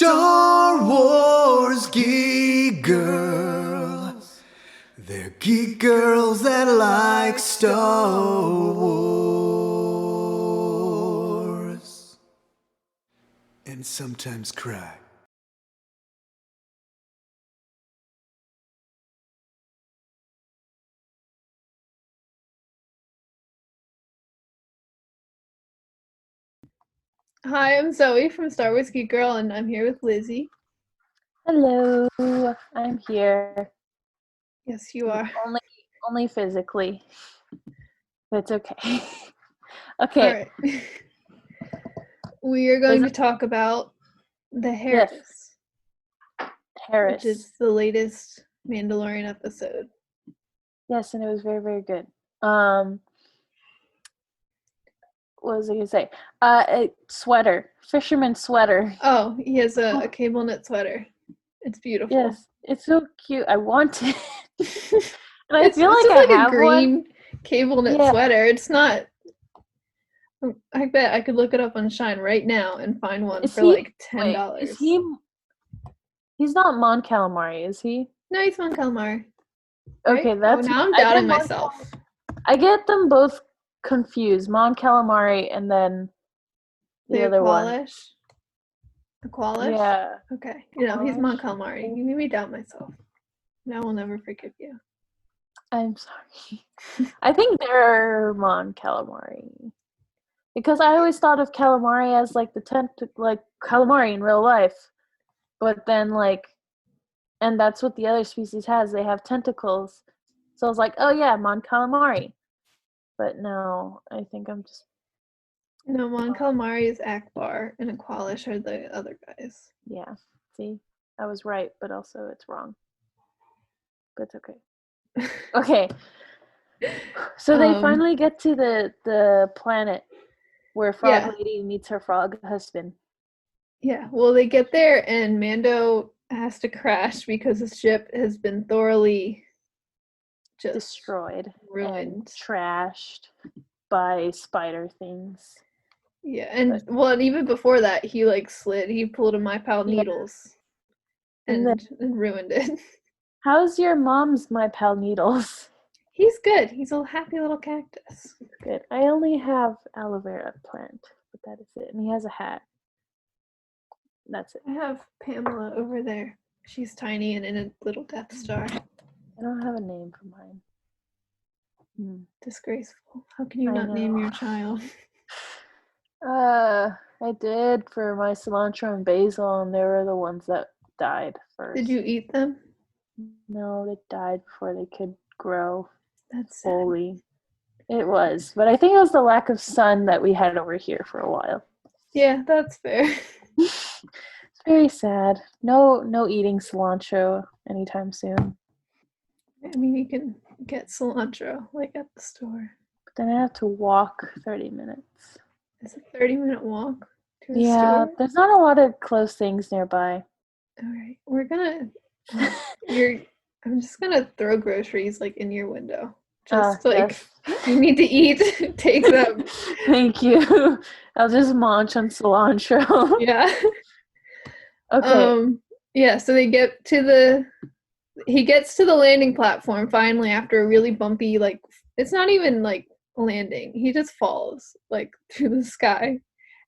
Star Wars geek girls. They're geek girls that like Star Wars. And sometimes cry. Hi, I'm Zoe from Star Wars Geek Girl, and I'm here with Lizzy. Hello, I'm here. Yes, you are. Only physically. But it's okay. Okay. All right. We are going to talk about the Harris. Harris. Which is the latest Mandalorian episode. Yes, and it was very, very good. What was I gonna say? A sweater. Fisherman sweater. Oh, he has a cable knit sweater. It's beautiful. Yes, it's so cute. I want it. And I feel like I have a green one. Cable knit sweater. It's not. I bet I could look it up on Shine right now and find one for like $10. Wait, is he? He's not Mon Calamari, is he? No, he's Mon Calamari. Okay, right? that's. Now I'm doubting myself. I get them both confused. Mon Calamari and then the other one. Aqualish? Yeah. Okay. He's Mon Calamari. You made me doubt myself. Now I'll never forgive you. I'm sorry. I think they're Mon Calamari. Because I always thought of calamari as like like calamari in real life. But then and that's what the other species has. They have tentacles. So I was like, oh yeah, Mon Calamari. But no, I think I'm just... No, Mon Calamari is Akbar, and Aqualish are the other guys. Yeah, see? I was right, but also it's wrong. But it's okay. Okay. So they finally get to the planet where Frog Lady meets her frog husband. Yeah, well, they get there, and Mando has to crash because his ship has been thoroughly just destroyed, ruined, and trashed by spider things. Yeah, and even before that, he slid. He pulled a My Pal Needles, and ruined it. How's your mom's My Pal Needles? He's good. He's a happy little cactus. Good. I only have aloe vera plant, but that is it. And he has a hat. That's it. I have Pamela over there. She's tiny and in a little Death Star. I don't have a name for mine. Disgraceful. How can you not name your child? I did for my cilantro and basil, and they were the ones that died first. Did you eat them? No, they died before they could grow. That's fully. It was, but I think it was the lack of sun that we had over here for a while. Yeah, that's fair. It's very sad. No eating cilantro anytime soon. I mean, you can get cilantro at the store. But then I have to walk 30 minutes. It's a 30-minute walk to the store? There's not a lot of close things nearby. All right, we're gonna. I'm just gonna throw groceries in your window. Just yes. You need to eat, take them. Thank you. I'll just munch on cilantro. Yeah. Okay. Yeah, so he gets to the landing platform finally after a really bumpy, it's not even landing. He just falls through the sky.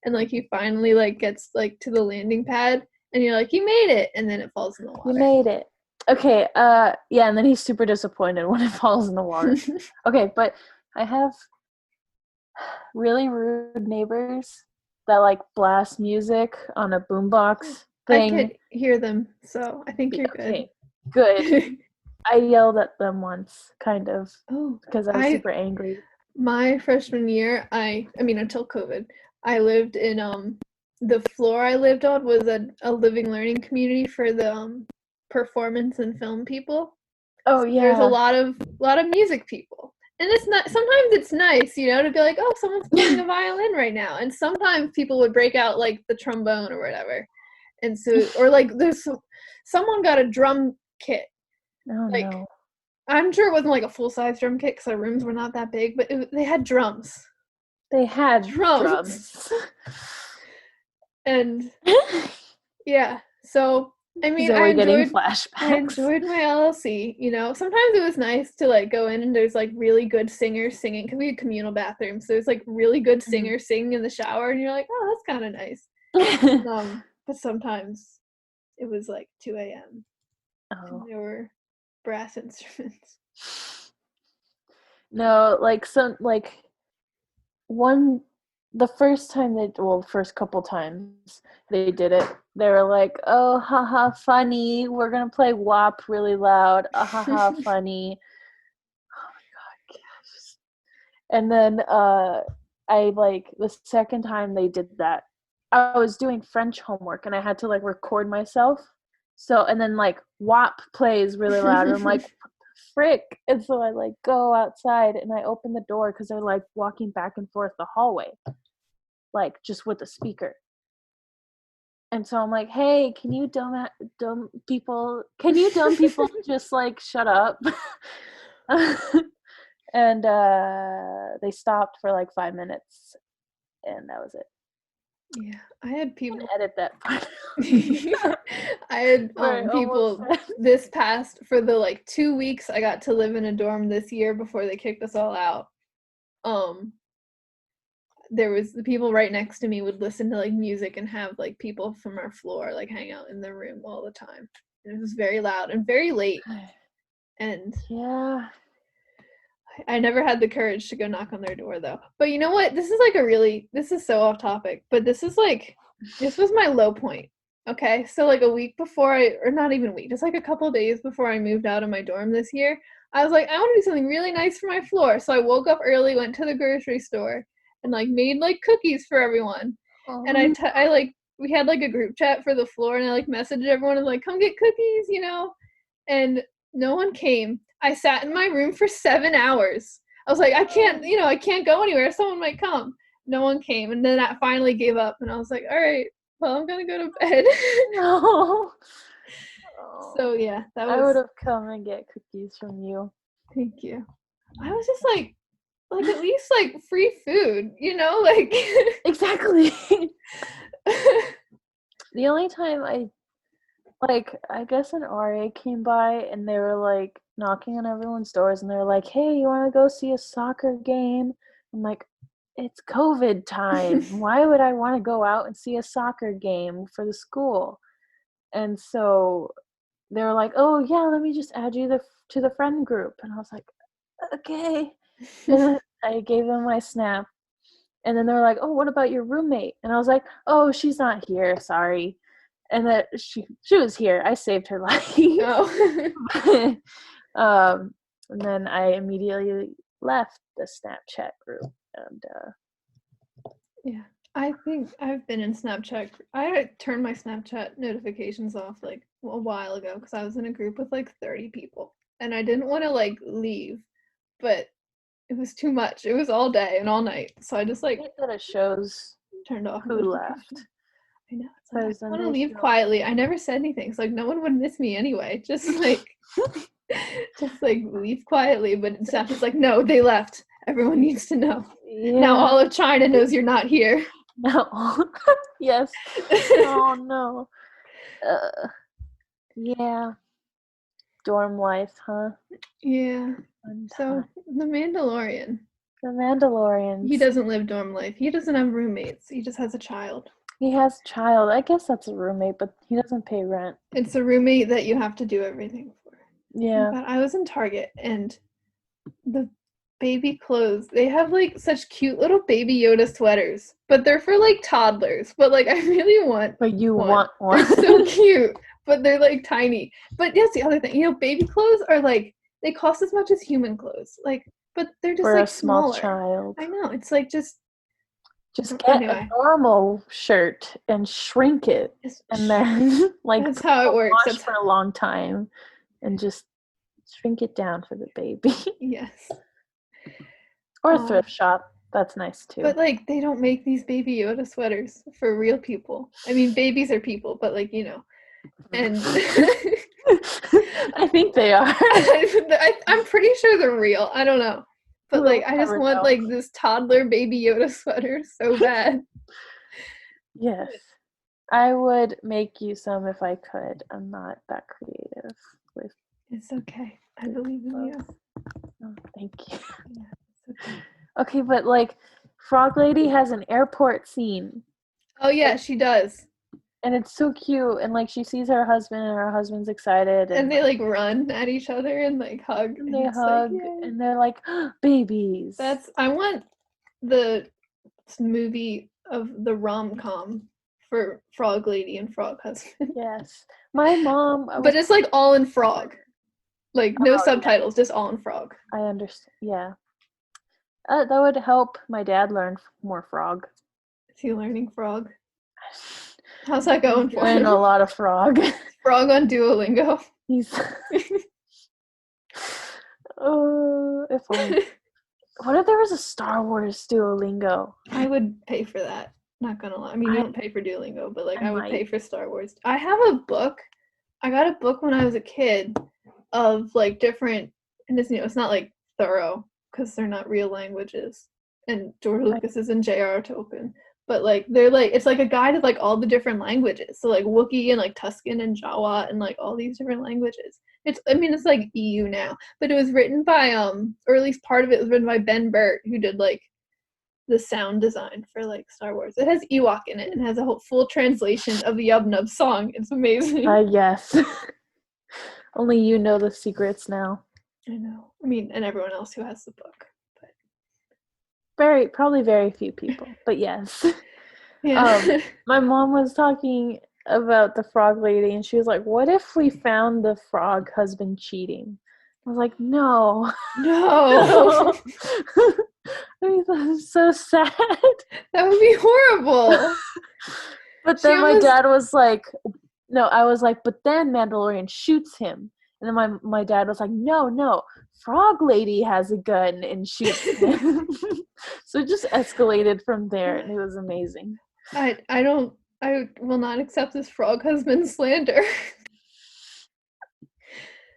And he finally gets to the landing pad, and you're like, you made it, and then it falls in the water. You made it. Okay, yeah, and then he's super disappointed when it falls in the water. Okay, but I have really rude neighbors that blast music on a boombox thing. I could hear them, so I think you're good. Okay, good. I yelled at them once, kind of, because I was super angry. My freshman year, I mean until COVID, I lived in the floor I lived on was a living learning community for the performance and film people. Oh, so yeah. There's a lot of music people. And it's not, sometimes it's nice, to be like, oh, someone's playing the violin right now. And sometimes people would break out the trombone or whatever. And so, or there's someone got a drum kit. Oh, no. I'm sure it wasn't a full-size drum kit because our rooms were not that big, but they had drums. They had drums. And Yeah. So I mean, Zoe getting I flashbacks. enjoyed my LLC. You know, sometimes it was nice to like go in and there's like really good singers singing because we had communal bathrooms. So there's like really good singers singing in the shower, and you're like, oh, that's kind of nice. But sometimes it was like 2 a.m. and Oh. there were brass instruments. No, like some like the first time the first couple times they did it, they were like, oh haha funny, we're gonna play WAP really loud, haha funny. Oh my god, gosh. And then I like the second time they did that, I was doing French homework and I had to like record myself. So and then like WAP plays really loud and I'm like, frick. And so I like go outside and I open the door because they're like walking back and forth the hallway, like just with the speaker. And so I'm like, hey, can you dumb people just like shut up? And they stopped for like 5 minutes and that was it. Yeah, I had people Edit that part. I had Right, people this past for the like 2 weeks I got to live in a dorm this year before they kicked us all out. There was the people right next to me would listen to like music and have like people from our floor like hang out in the room all the time. And it was very loud and very late. And yeah, I never had the courage to go knock on their door though. But you know what? This is so off topic, but this was my low point. Okay. So like a week before or not even a week, just like a couple days before I moved out of my dorm this year, I was like, I want to do something really nice for my floor. So I woke up early, went to the grocery store and like made like cookies for everyone. And I like, we had like a group chat for the floor and I like messaged everyone and like, come get cookies, you know? And no one came. I sat in my room for 7 hours. I was like, I can't go anywhere. Someone might come. No one came. And then I finally gave up and I was like, all right, well, I'm going to go to bed. no. So yeah, that I would was, have come and get cookies from you. thank you. I was just like at least like free food, you know, like Exactly. The only time I guess an RA came by and they were like knocking on everyone's doors and they were like, hey, you want to go see a soccer game? I'm like, it's COVID time. Why would I want to go out and see a soccer game for the school? And so they were like, oh yeah, let me just add you to the friend group. And I was like, okay. And I gave them my Snap. And then they were like, oh, what about your roommate? And I was like, oh, she's not here, sorry. And that she was here. I saved her life. Oh. And then I immediately left the Snapchat group. And Yeah. I think I've been in Snapchat. I turned my Snapchat notifications off like a while ago because I was in a group with like 30 people and I didn't want to like leave, but it was too much. It was all day and all night. So I just like that it shows turned off who left. I know. It's like, I want to there's leave quietly. I never said anything. So like no one would miss me anyway. Just like leave quietly. But Snapchat's like, no, they left. Everyone needs to know. Yeah. Now all of China knows you're not here. No. Yes. Oh no. Yeah. Dorm life, huh? Yeah. Fun So time. the Mandalorian. The Mandalorian. He doesn't live dorm life. He doesn't have roommates. He just has a child. He has a child. I guess that's a roommate, but he doesn't pay rent. It's a roommate that you have to do everything for. Yeah. But I was in Target and the baby clothes, they have like such cute little baby Yoda sweaters, but they're for like toddlers. But like I really want But you want one. They're so cute, but they're like tiny. But that's the other thing. You know, baby clothes are like they cost as much as human clothes. Like, but they're just for like a small smaller. child. I know. It's like just get a normal shirt and shrink it, and then like that's how it works. That's for a long time, and just shrink it down for the baby. Yes. Or a thrift shop. That's nice too. But like they don't make these baby Yoda sweaters for real people. I mean, babies are people, but like, you know. And I think they are. I'm pretty sure they're real. I don't know. But like I just want like this toddler baby Yoda sweater so bad. Yes. I would make you some if I could. I'm not that creative with. It's okay. I believe in you. Oh, thank you. Yeah, it's okay. Okay, but like, Frog Lady has an airport scene, Oh yeah, she does. and it's so cute. And like, she sees her husband, and her husband's excited, And they like run at each other and like hug. and they it's hug, like, yay. and they're like, babies. I want the movie of the rom-com for Frog Lady and Frog Husband. Yes. My mom. But it's like all in frog. Like no Oh, yeah. subtitles, just all in frog. I understand. Yeah. That would help my dad learn more frog. Is he learning frog? How's that going for Doing him? a lot of frog. Frog on Duolingo. He's. If only. What if there was a Star Wars Duolingo? I would pay for that. Not gonna lie. I mean, you don't pay for Duolingo, but like I I would might. pay for Star Wars. I have a book. I got a book when I was a kid of like different, and it's not like thorough because they're not real languages. And George Lucas is in J.R.R. Tolkien, but like they're like it's like a guide of like all the different languages. So like Wookiee and like Tuscan and Jawa and like all these different languages. It's like EU now, but it was written by or at least part of it was written by Ben Burt, who did like the sound design for like Star Wars. It has Ewok in it and has a whole full translation of the Yub Nub song. It's amazing. Yes. Only you know the secrets now. I know. I mean, and everyone else who has the book. Probably very few people, but yes. Yeah. My mom was talking about the frog lady, and she was like, "What if we found the frog husband cheating?" I was like, "No, No. I mean, that's so sad." That would be horrible. But then my dad was like, "No," I was like, "But then Mandalorian shoots him." And then my dad was like, no, Frog Lady has a gun and shoots him. So it just escalated from there, and it was amazing. I will not accept this frog husband slander.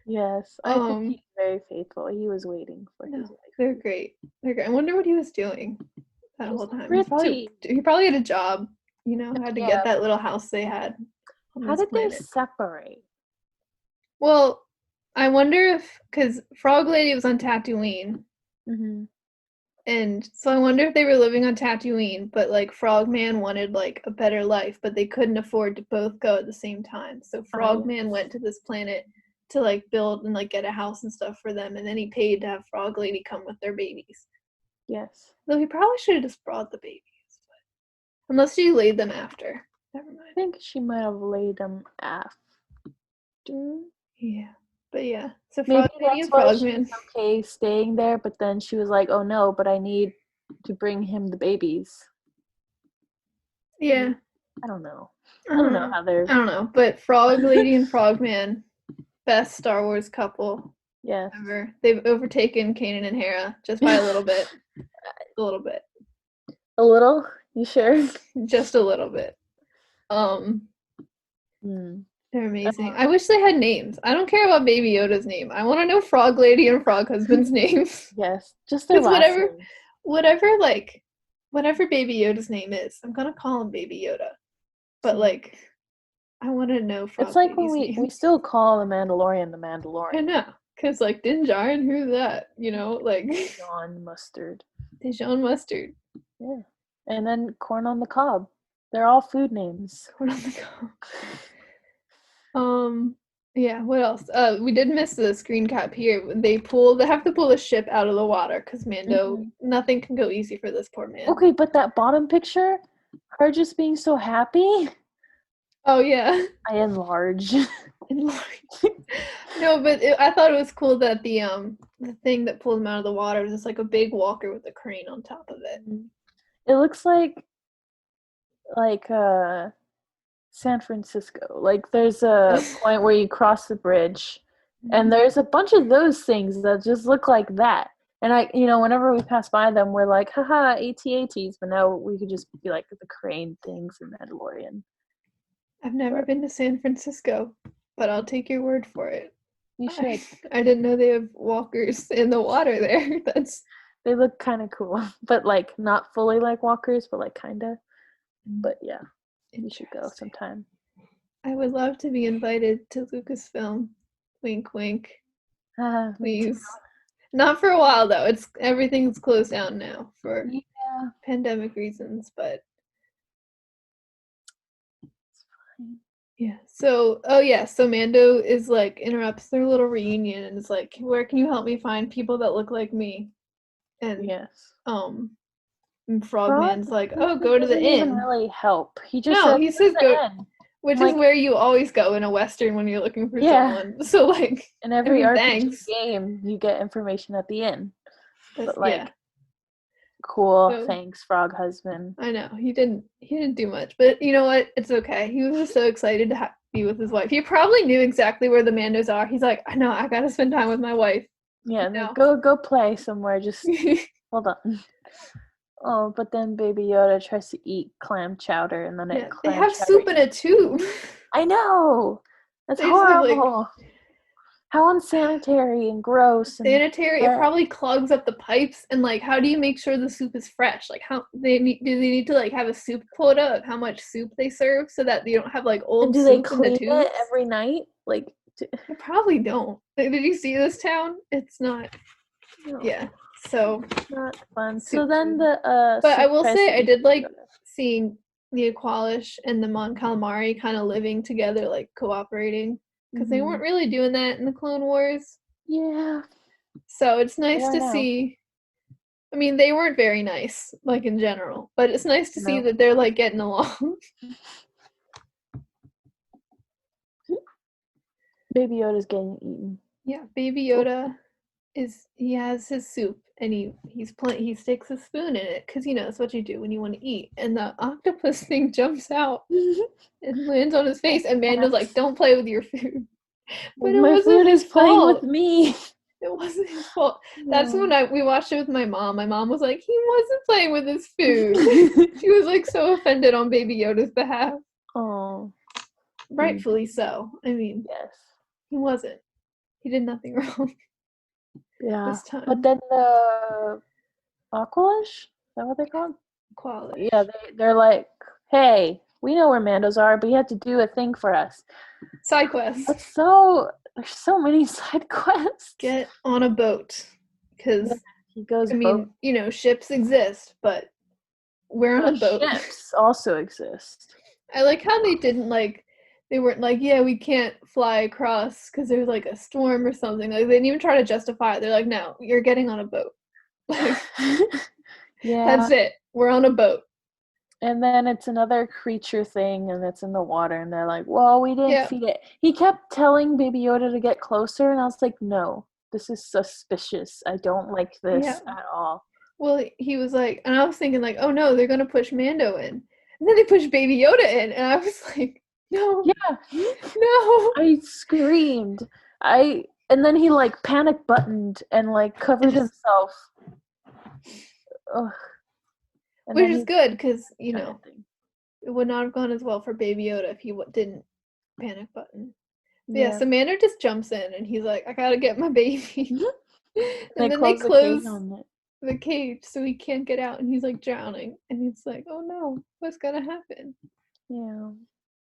Yes, I think he's very faithful. He was waiting for his wife. They're great. I wonder what he was doing that whole time. Thrifty. He probably had a job, had to get that little house they had. How did they separate? Well, I wonder if, because Frog Lady was on Tatooine, and so I wonder if they were living on Tatooine, but like Frogman wanted like a better life, but they couldn't afford to both go at the same time. So Frogman went to this planet to like build and like get a house and stuff for them, and then he paid to have Frog Lady come with their babies. Yes. Though he probably should have just brought the babies, but unless she laid them after. Never mind. I think she might have laid them after. Yeah. But yeah, so maybe Frog Lady that's and why Frogman. she was okay staying there, but then she was like, "Oh no, but I need to bring him the babies." Yeah. I don't know. I don't know how they're. I don't know, but Frog Lady and Frogman, best Star Wars couple. Yes. Ever. They've overtaken Kanan and Hera just by a little bit. A little bit. A little? You sure? Just a little bit. They're amazing. I wish they had names. I don't care about Baby Yoda's name. I want to know Frog Lady and Frog Husband's names. Yes, just their last name. Whatever Baby Yoda's name is, I'm gonna call him Baby Yoda. But like, I want to know Frog It's like Lady's when name. we still call the Mandalorian the Mandalorian. I know, because like Din Djarin, who's that? Like Dijon Mustard. Dijon Mustard. Yeah, and then Corn on the Cob. They're all food names. Corn on the Cob. Yeah, what else? We did miss the screen cap here. They have to pull the ship out of the water because Mando, nothing can go easy for this poor man. Okay, but that bottom picture, her just being so happy. Oh yeah. I enlarge. No, but I thought it was cool that the thing that pulled him out of the water was just like a big walker with a crane on top of it. It looks like San Francisco. Like there's a point where you cross the bridge, and there's a bunch of those things that just look like that. And whenever we pass by them, we're like, haha, AT-ATs. But now we could just be like the crane things in Mandalorian. I've never been to San Francisco, but I'll take your word for it. You should. I didn't know they have walkers in the water there. They look kind of cool, but like not fully like walkers, but like kind of. But yeah. You should go Interesting. sometime. I would love to be invited to Lucasfilm. Wink, wink. Me too. Please. Not for a while though. Everything's closed down now for Yeah, pandemic reasons, but it's fine. yeah. So, so Mando is like interrupts their little reunion and is like, "Where can you help me find people that look like me?" And Yes. and Frog Frogman's like, "Oh, go to the doesn't even inn." really help. He just No, says, he "Go to says the go, inn." which Like, is where you always go in a Western when you're looking for Yeah. someone. So like, in every RPG thanks. game, you get information at the inn. That's, But like, yeah. cool, So- thanks, frog husband. I know he didn't do much, but you know what? It's okay. He was just so excited to be with his wife. He probably knew exactly where the Mandos are. He's like, I know, I gotta spend time with my wife. Yeah, No. go play somewhere. Just hold on. Oh, but then Baby Yoda tries to eat clam chowder, and then Yeah, it they clam have chowder soup in a tube. I know. That's They just have, like- horrible. How unsanitary and gross. And Sanitary. It probably clogs up the pipes. And like, how do you make sure the soup is fresh? Like, how do they need to like have a soup quota of how much soup they serve so that you don't have like old and do they soup in clean the tubes? it every night? Like, They probably don't. Like, did you see this town? It's not. no, Yeah. So, not fun. Soup So then tube. the but I soup will tries say to I eat did like Yoda. seeing the Aqualish and the Mon Calamari kind of living together, like cooperating, because they weren't really doing that in the Clone Wars. Yeah. So it's nice are to now. see. I mean, they weren't very nice, like in general, but it's nice to see No. that they're like getting along. Baby Yoda's getting eaten. Yeah, Baby Yoda he has his soup and he sticks a spoon in it because that's what you do when you want to eat. And the octopus thing jumps out and lands on his face, and Mando's like, "Don't play with your food." But it My wasn't food his is playing fault. with me. It wasn't his fault. That's when we watched it with my mom. My mom was like, "He wasn't playing with his food." She was like so offended on Baby Yoda's behalf. Oh. Rightfully so. I mean, Yes. he wasn't. He did nothing wrong Yeah. this time. But then the Aqualish? Is that what they're called? Quality. Yeah, they're like, hey, we know where Mandos are, but you have to do a thing for us. Side quest. There's so many side quests. Get on a boat. Because, he goes I mean, ships exist, but we're on a boat. Ships also exist. I like how they weren't like, yeah, we can't fly across because there's like a storm or something. Like, they didn't even try to justify it. They're like, no, you're getting on a boat. Like, Yeah. that's it. We're on a boat. And then it's another creature thing, and it's in the water, and they're like, well, we didn't feed it. He kept telling Baby Yoda to get closer, and I was like, no, this is suspicious. I don't like this at all. Well, he was like, and I was thinking like, oh no, they're going to push Mando in. And then they pushed Baby Yoda in, and I was like, no. Yeah. No. I screamed. And then he like panic buttoned and like covered himself. Ugh. Which is good because, it would not have gone as well for Baby Yoda if he didn't panic button. Yeah, so Mando just jumps in and he's like, I gotta get my baby. And then they close the cage so he can't get out, and he's like drowning. And he's like, oh no, what's gonna happen? Yeah.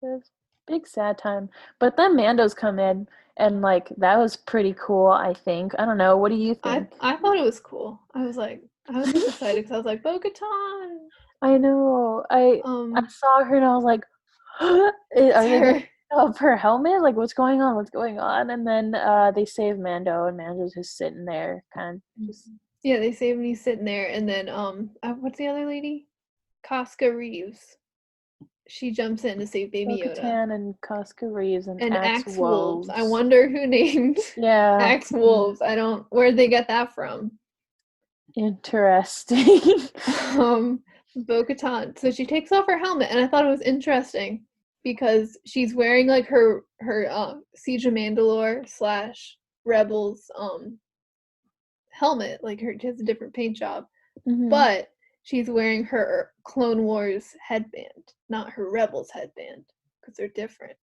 It's a big sad time. But then Mando's come in, and like that was pretty cool, I think. I don't know. What do you think? I thought it was cool. I was just excited because I was like, Bo-Katan. I know. I saw her and I was like, are they gonna of her helmet? Like, what's going on? What's going on? And then they save Mando, and Mando's just sitting there, kind of just. Yeah, they save him. He's sitting there, and then what's the other lady? Casca Reeves. She jumps in to save Baby Yoda. Bo-Katan and Casca Reeves and Axe Wolves. I wonder who named Axe Wolves. Where'd they get that from? Interesting. Bo-Katan. So she takes off her helmet, and I thought it was interesting because she's wearing like her Siege of Mandalore / Rebels helmet. Like she has a different paint job, but she's wearing her Clone Wars headband, not her Rebels headband, because they're different.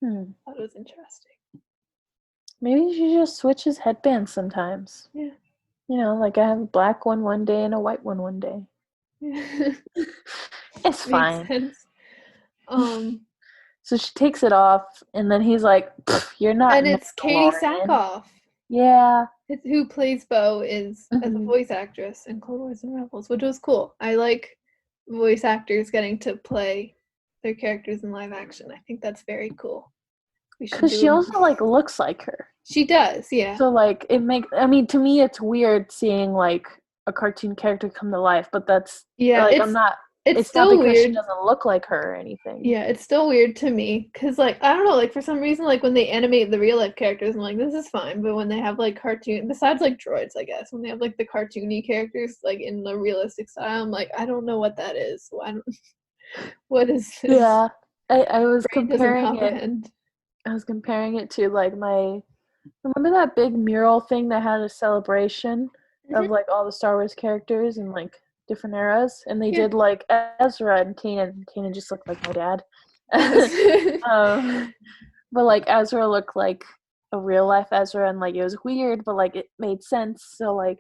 That was interesting. Maybe she just switches headbands sometimes. Yeah. Like I have a black one day and a white one day. Yeah. It's fine. Makes sense. So she takes it off, and then he's like, "You're not and it's Katie Mandalorian." Sackhoff. Yeah. Who plays Bo is as a Mhm. voice actress in Clone Wars and Rebels, which was cool. I like voice actors getting to play their characters in live action. I think that's very cool. We should Because do she it. also like looks like her. She does, yeah. So like it makes. I mean, to me, it's weird seeing like a cartoon character come to life, but that's Yeah, like I'm not. it's It's not still because she weird. doesn't look like her or anything. Yeah, it's still weird to me because, like, I don't know, like, for some reason, like, when they animate the real life characters, I'm like, this is fine. But when they have, like, besides, like, droids, I guess, when they have, like, the cartoony characters, like, in the realistic style, I'm like, I don't know what that is. What is this? Yeah, I was Brain doesn't comparing it. comprehend. I was comparing it to like remember that big mural thing that had a celebration of like all the Star Wars characters in like different eras, and they Yeah. did like Ezra and Kanan. Kanan just looked like my dad. But like Ezra looked like a real life Ezra, and like it was weird, but like it made sense. So like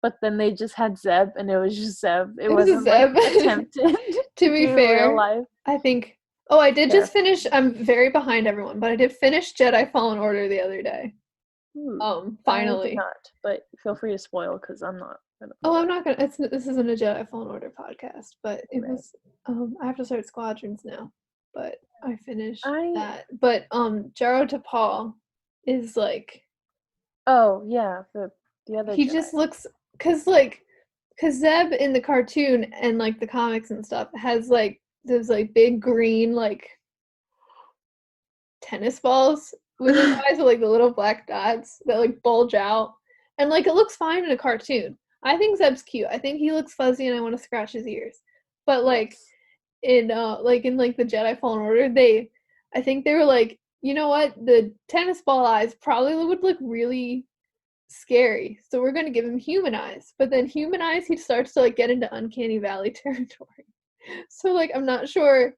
but then they just had Zeb, and it was just Zeb. It was a wasn't like Zeb. attempted To be do fair, real life. I think. Oh, I did just Fair. finish. I'm very behind everyone, but I did finish Jedi Fallen Order the other day. Ooh, I did Finally. not, but feel free to spoil because I'm not gonna. Oh, I'm not gonna. This isn't a Jedi Fallen Order podcast, but it Right. was. I have to start Squadrons now, but I finished I that. But Jaro Tapal is like oh yeah, the other he Jedi. just looks because Zeb in the cartoon and like the comics and stuff has like those like big green like tennis balls with his eyes with like the little black dots that like bulge out, and like it looks fine in a cartoon. I think Zeb's cute. I think he looks fuzzy, and I want to scratch his ears. But like in the Jedi Fallen Order, I think they were like, you know what, the tennis ball eyes probably would look really scary, so we're gonna give him human eyes. But then human eyes, he starts to like get into uncanny valley territory. So like I'm not sure.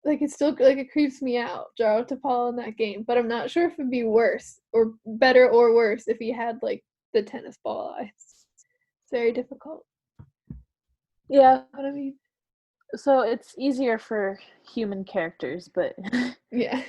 Like it's still like it creeps me out, Jaro Tapal in that game, but I'm not sure if it'd be worse or better or worse if he had like the tennis ball eyes. It's very difficult. Yeah, What I mean? so it's easier for human characters, but Yeah.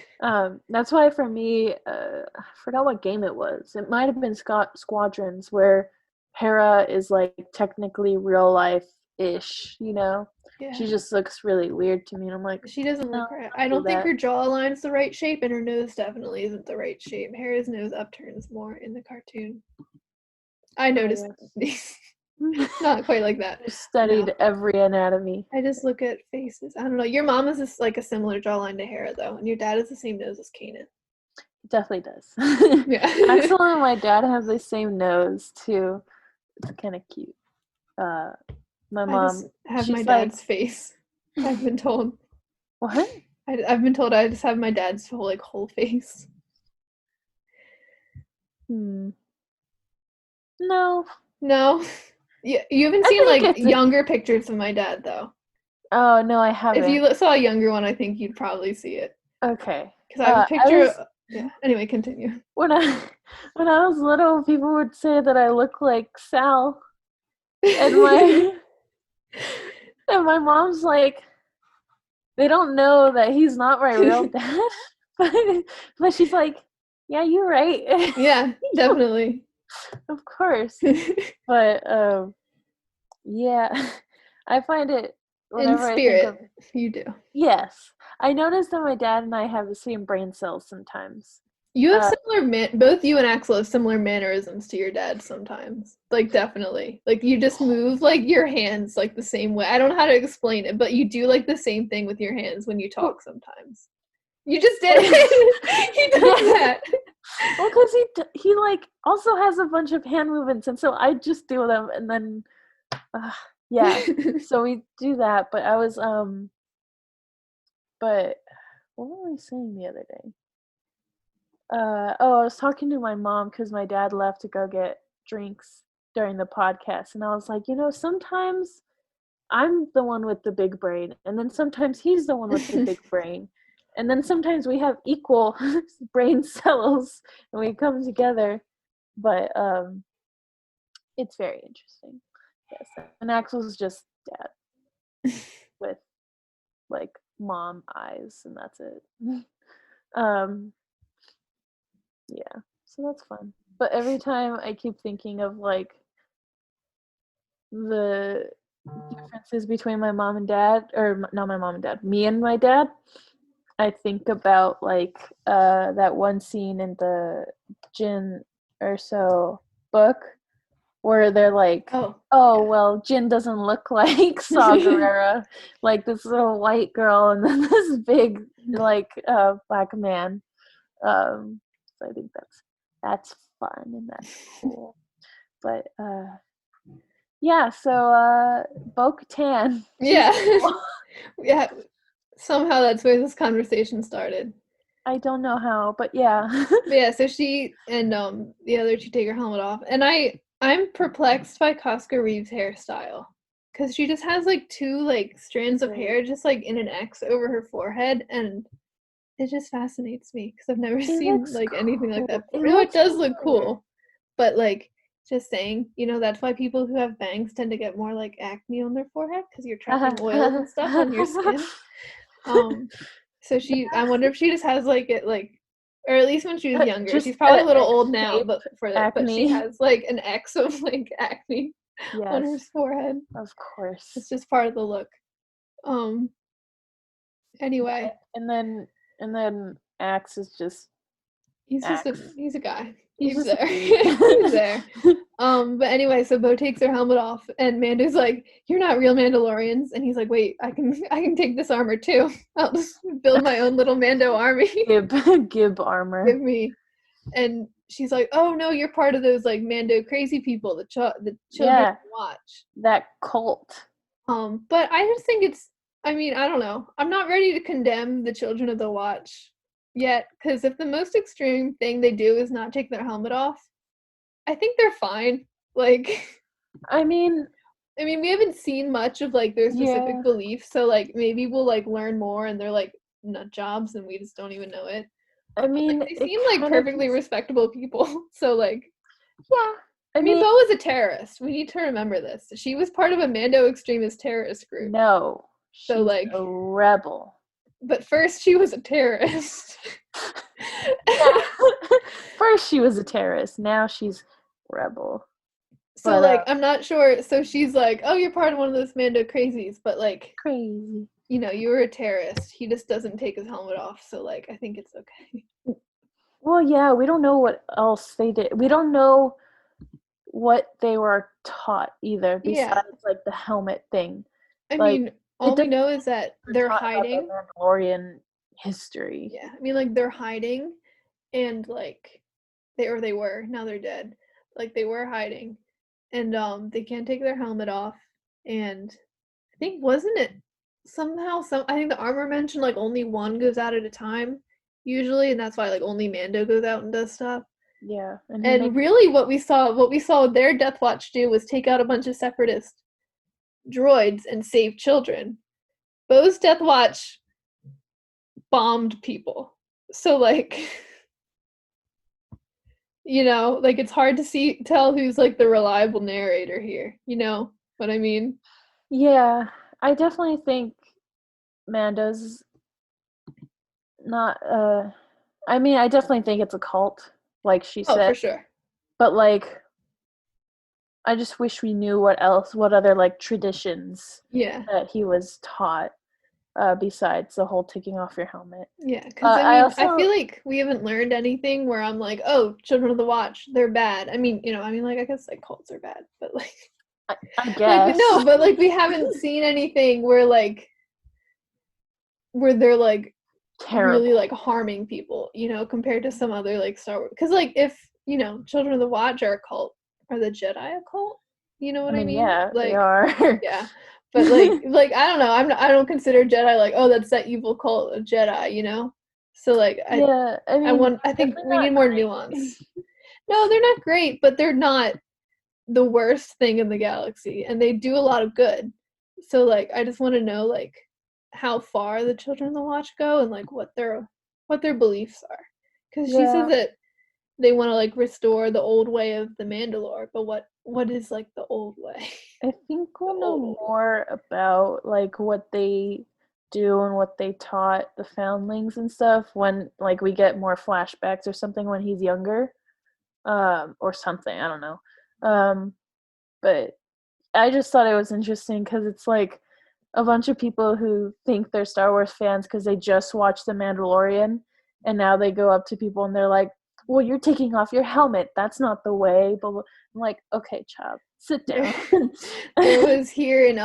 that's why for me, I forgot what game it was. It might have been Squadrons, where Hera is like technically real life ish, you know. Yeah. She just looks really weird to me, and I'm like, She doesn't no, look right. don't I don't do think that. her jawline's the right shape, and her nose definitely isn't the right shape. Hera's nose upturns more in the cartoon. I noticed these. Not quite like that. You studied No. every anatomy. I just look at faces. I don't know. Your mom is just like a similar jawline to Hera, though, and your dad is the same nose as Kanan. It definitely does. Yeah. Axel and my dad have the same nose too. It's kind of cute. My I mom, just have she's my like, dad's face. I've been told. what? I've been told I just have my dad's whole face. No. No, you haven't I seen think like it's younger pictures of my dad though. oh no, I If haven't. you saw a younger one, I think you'd probably see it. Okay. Because I have a I picture. was Yeah. Anyway, continue. when I when I was little, people would say that I look like Sal, and my and my mom's like, they don't know that he's not my real dad, but she's like, yeah, you're right. Yeah, definitely. Of course. But yeah, I find it In whenever I think of spirit, you do. yes, I notice that my dad and I have the same brain cells sometimes. You have Uh, similar both you and Axel have similar mannerisms to your dad sometimes. Like definitely. Like you just move like your hands like the same way. I don't know how to explain it, but you do like the same thing with your hands when you talk sometimes. You just did it. He does that. Well, because he like also has a bunch of hand movements, and so I just do them, and then yeah, so we do that. But but what were we saying the other day? I was talking to my mom because my dad left to go get drinks during the podcast, and I was like, sometimes I'm the one with the big brain, and then sometimes he's the one with the big brain, and then sometimes we have equal brain cells and we come together. But it's very interesting. Yes, and Axel's just dad with like mom eyes, and that's it. um, yeah, so that's fun. But every time I keep thinking of like the differences between my mom and dad, or not my mom and dad, me and my dad, I think about like that one scene in the Jin Erso book where they're like, Oh, oh yeah. well, Jin doesn't look like Saw Gerrera, like this little white girl and then this big like black man. So I think that's fun and that's cool. But yeah, so Bo-Katan, she's Yeah. cool. Yeah. Somehow that's where this conversation started. I don't know how, but yeah. But yeah, so she and the other two take her helmet off. And I'm perplexed by Casca Reeves' hairstyle. Cause she just has like two like strands of Right. hair just like in an X over her forehead, and it just fascinates me because I've never seen looks like anything like that cool. before. No, it does look cool. But like just saying, that's why people who have bangs tend to get more like acne on their forehead because you're trapping oils and stuff on your skin. So I wonder if she just has like it like, or at least when she was younger. Just She's probably a little old now, X-shape but she acne. has like an X of like acne on her Yes, forehead. of course. It's just part of the look. Anyway, And then Axe is just he's Axe. he's a guy. He's He's just there. a dude. He's there. But anyway, so Bo takes her helmet off, and Mando's like, "You're not real Mandalorians," and he's like, "Wait, I can take this armor too. I'll just build my own little Mando army. Gib armor. Give me." And she's like, "Oh no, you're part of those like Mando crazy people, the children Yeah, watch." that cult. But I just think it's. I mean, I don't know. I'm not ready to condemn the Children of the Watch yet, because if the most extreme thing they do is not take their helmet off, I think they're fine. Like, I mean, we haven't seen much of like their specific yeah. beliefs, so like maybe we'll like learn more, and they're like nut jobs, and we just don't even know it. I mean, Like, they it seem like kind of perfectly respectable people. So like, yeah. I mean, Bo was a terrorist. We need to remember this. She was part of a Mando extremist terrorist group. no, So she's like, a rebel. but first she was a terrorist. First she was a terrorist. Now she's rebel. So But like, I'm not sure. So she's like, "Oh, you're part of one of those Mando crazies," but like, crazy. you were a terrorist. He just doesn't take his helmet off. So like, I think it's okay. Well, yeah, we don't know what else they did. We don't know what they were taught either, Yeah. besides like the helmet thing. I Like, mean, all we know is that they're taught about hiding. the Mandalorian history. Yeah, I mean, like they're hiding, and like they were, now they're dead. Like they were hiding, and they can't take their helmet off. And I think, wasn't it somehow I think the armor mentioned like only one goes out at a time usually, and that's why like only Mando goes out and does stuff. Yeah, And really, what we saw their Death Watch do was take out a bunch of separatist droids and save children. Bo's Death Watch bombed people. So like, like it's hard to tell who's like the reliable narrator here. You know what I mean? yeah, I definitely think Mando's not. I mean, I definitely think it's a cult, like she Oh, said. for sure. But like, I just wish we knew what other like traditions Yeah. that he was taught, besides the whole taking off your helmet. Yeah, because I feel like we haven't learned anything where I'm like, oh, Children of the Watch, they're bad. I mean, like I guess like cults are bad, but like, I guess. like no, but like we haven't seen anything where they're like terrible. really like harming people, compared to some other like Star Wars. Because like if Children of the Watch are a cult, are the Jedi a cult? You know what I mean? Yeah, like, they are. Yeah. But like I don't know. I don't consider Jedi like, oh, that's that evil cult of Jedi. So like Yeah, I mean, I think we need more nuance. No, they're not great, but they're not the worst thing in the galaxy, and they do a lot of good. So like I just want to know like how far the Children of the Watch go, and like what their beliefs are. Because she says that they want to like restore the old way of the Mandalore, but what is like the old way? I think we'll know more about like what they do and what they taught the foundlings and stuff when like we get more flashbacks or something when he's younger, or something, I don't know. But I just thought it was interesting because it's like a bunch of people who think they're Star Wars fans because they just watched The Mandalorian, and now they go up to people and they're like, well, you're taking off your helmet. That's not the way. But I'm like, okay, child, sit down. There was here in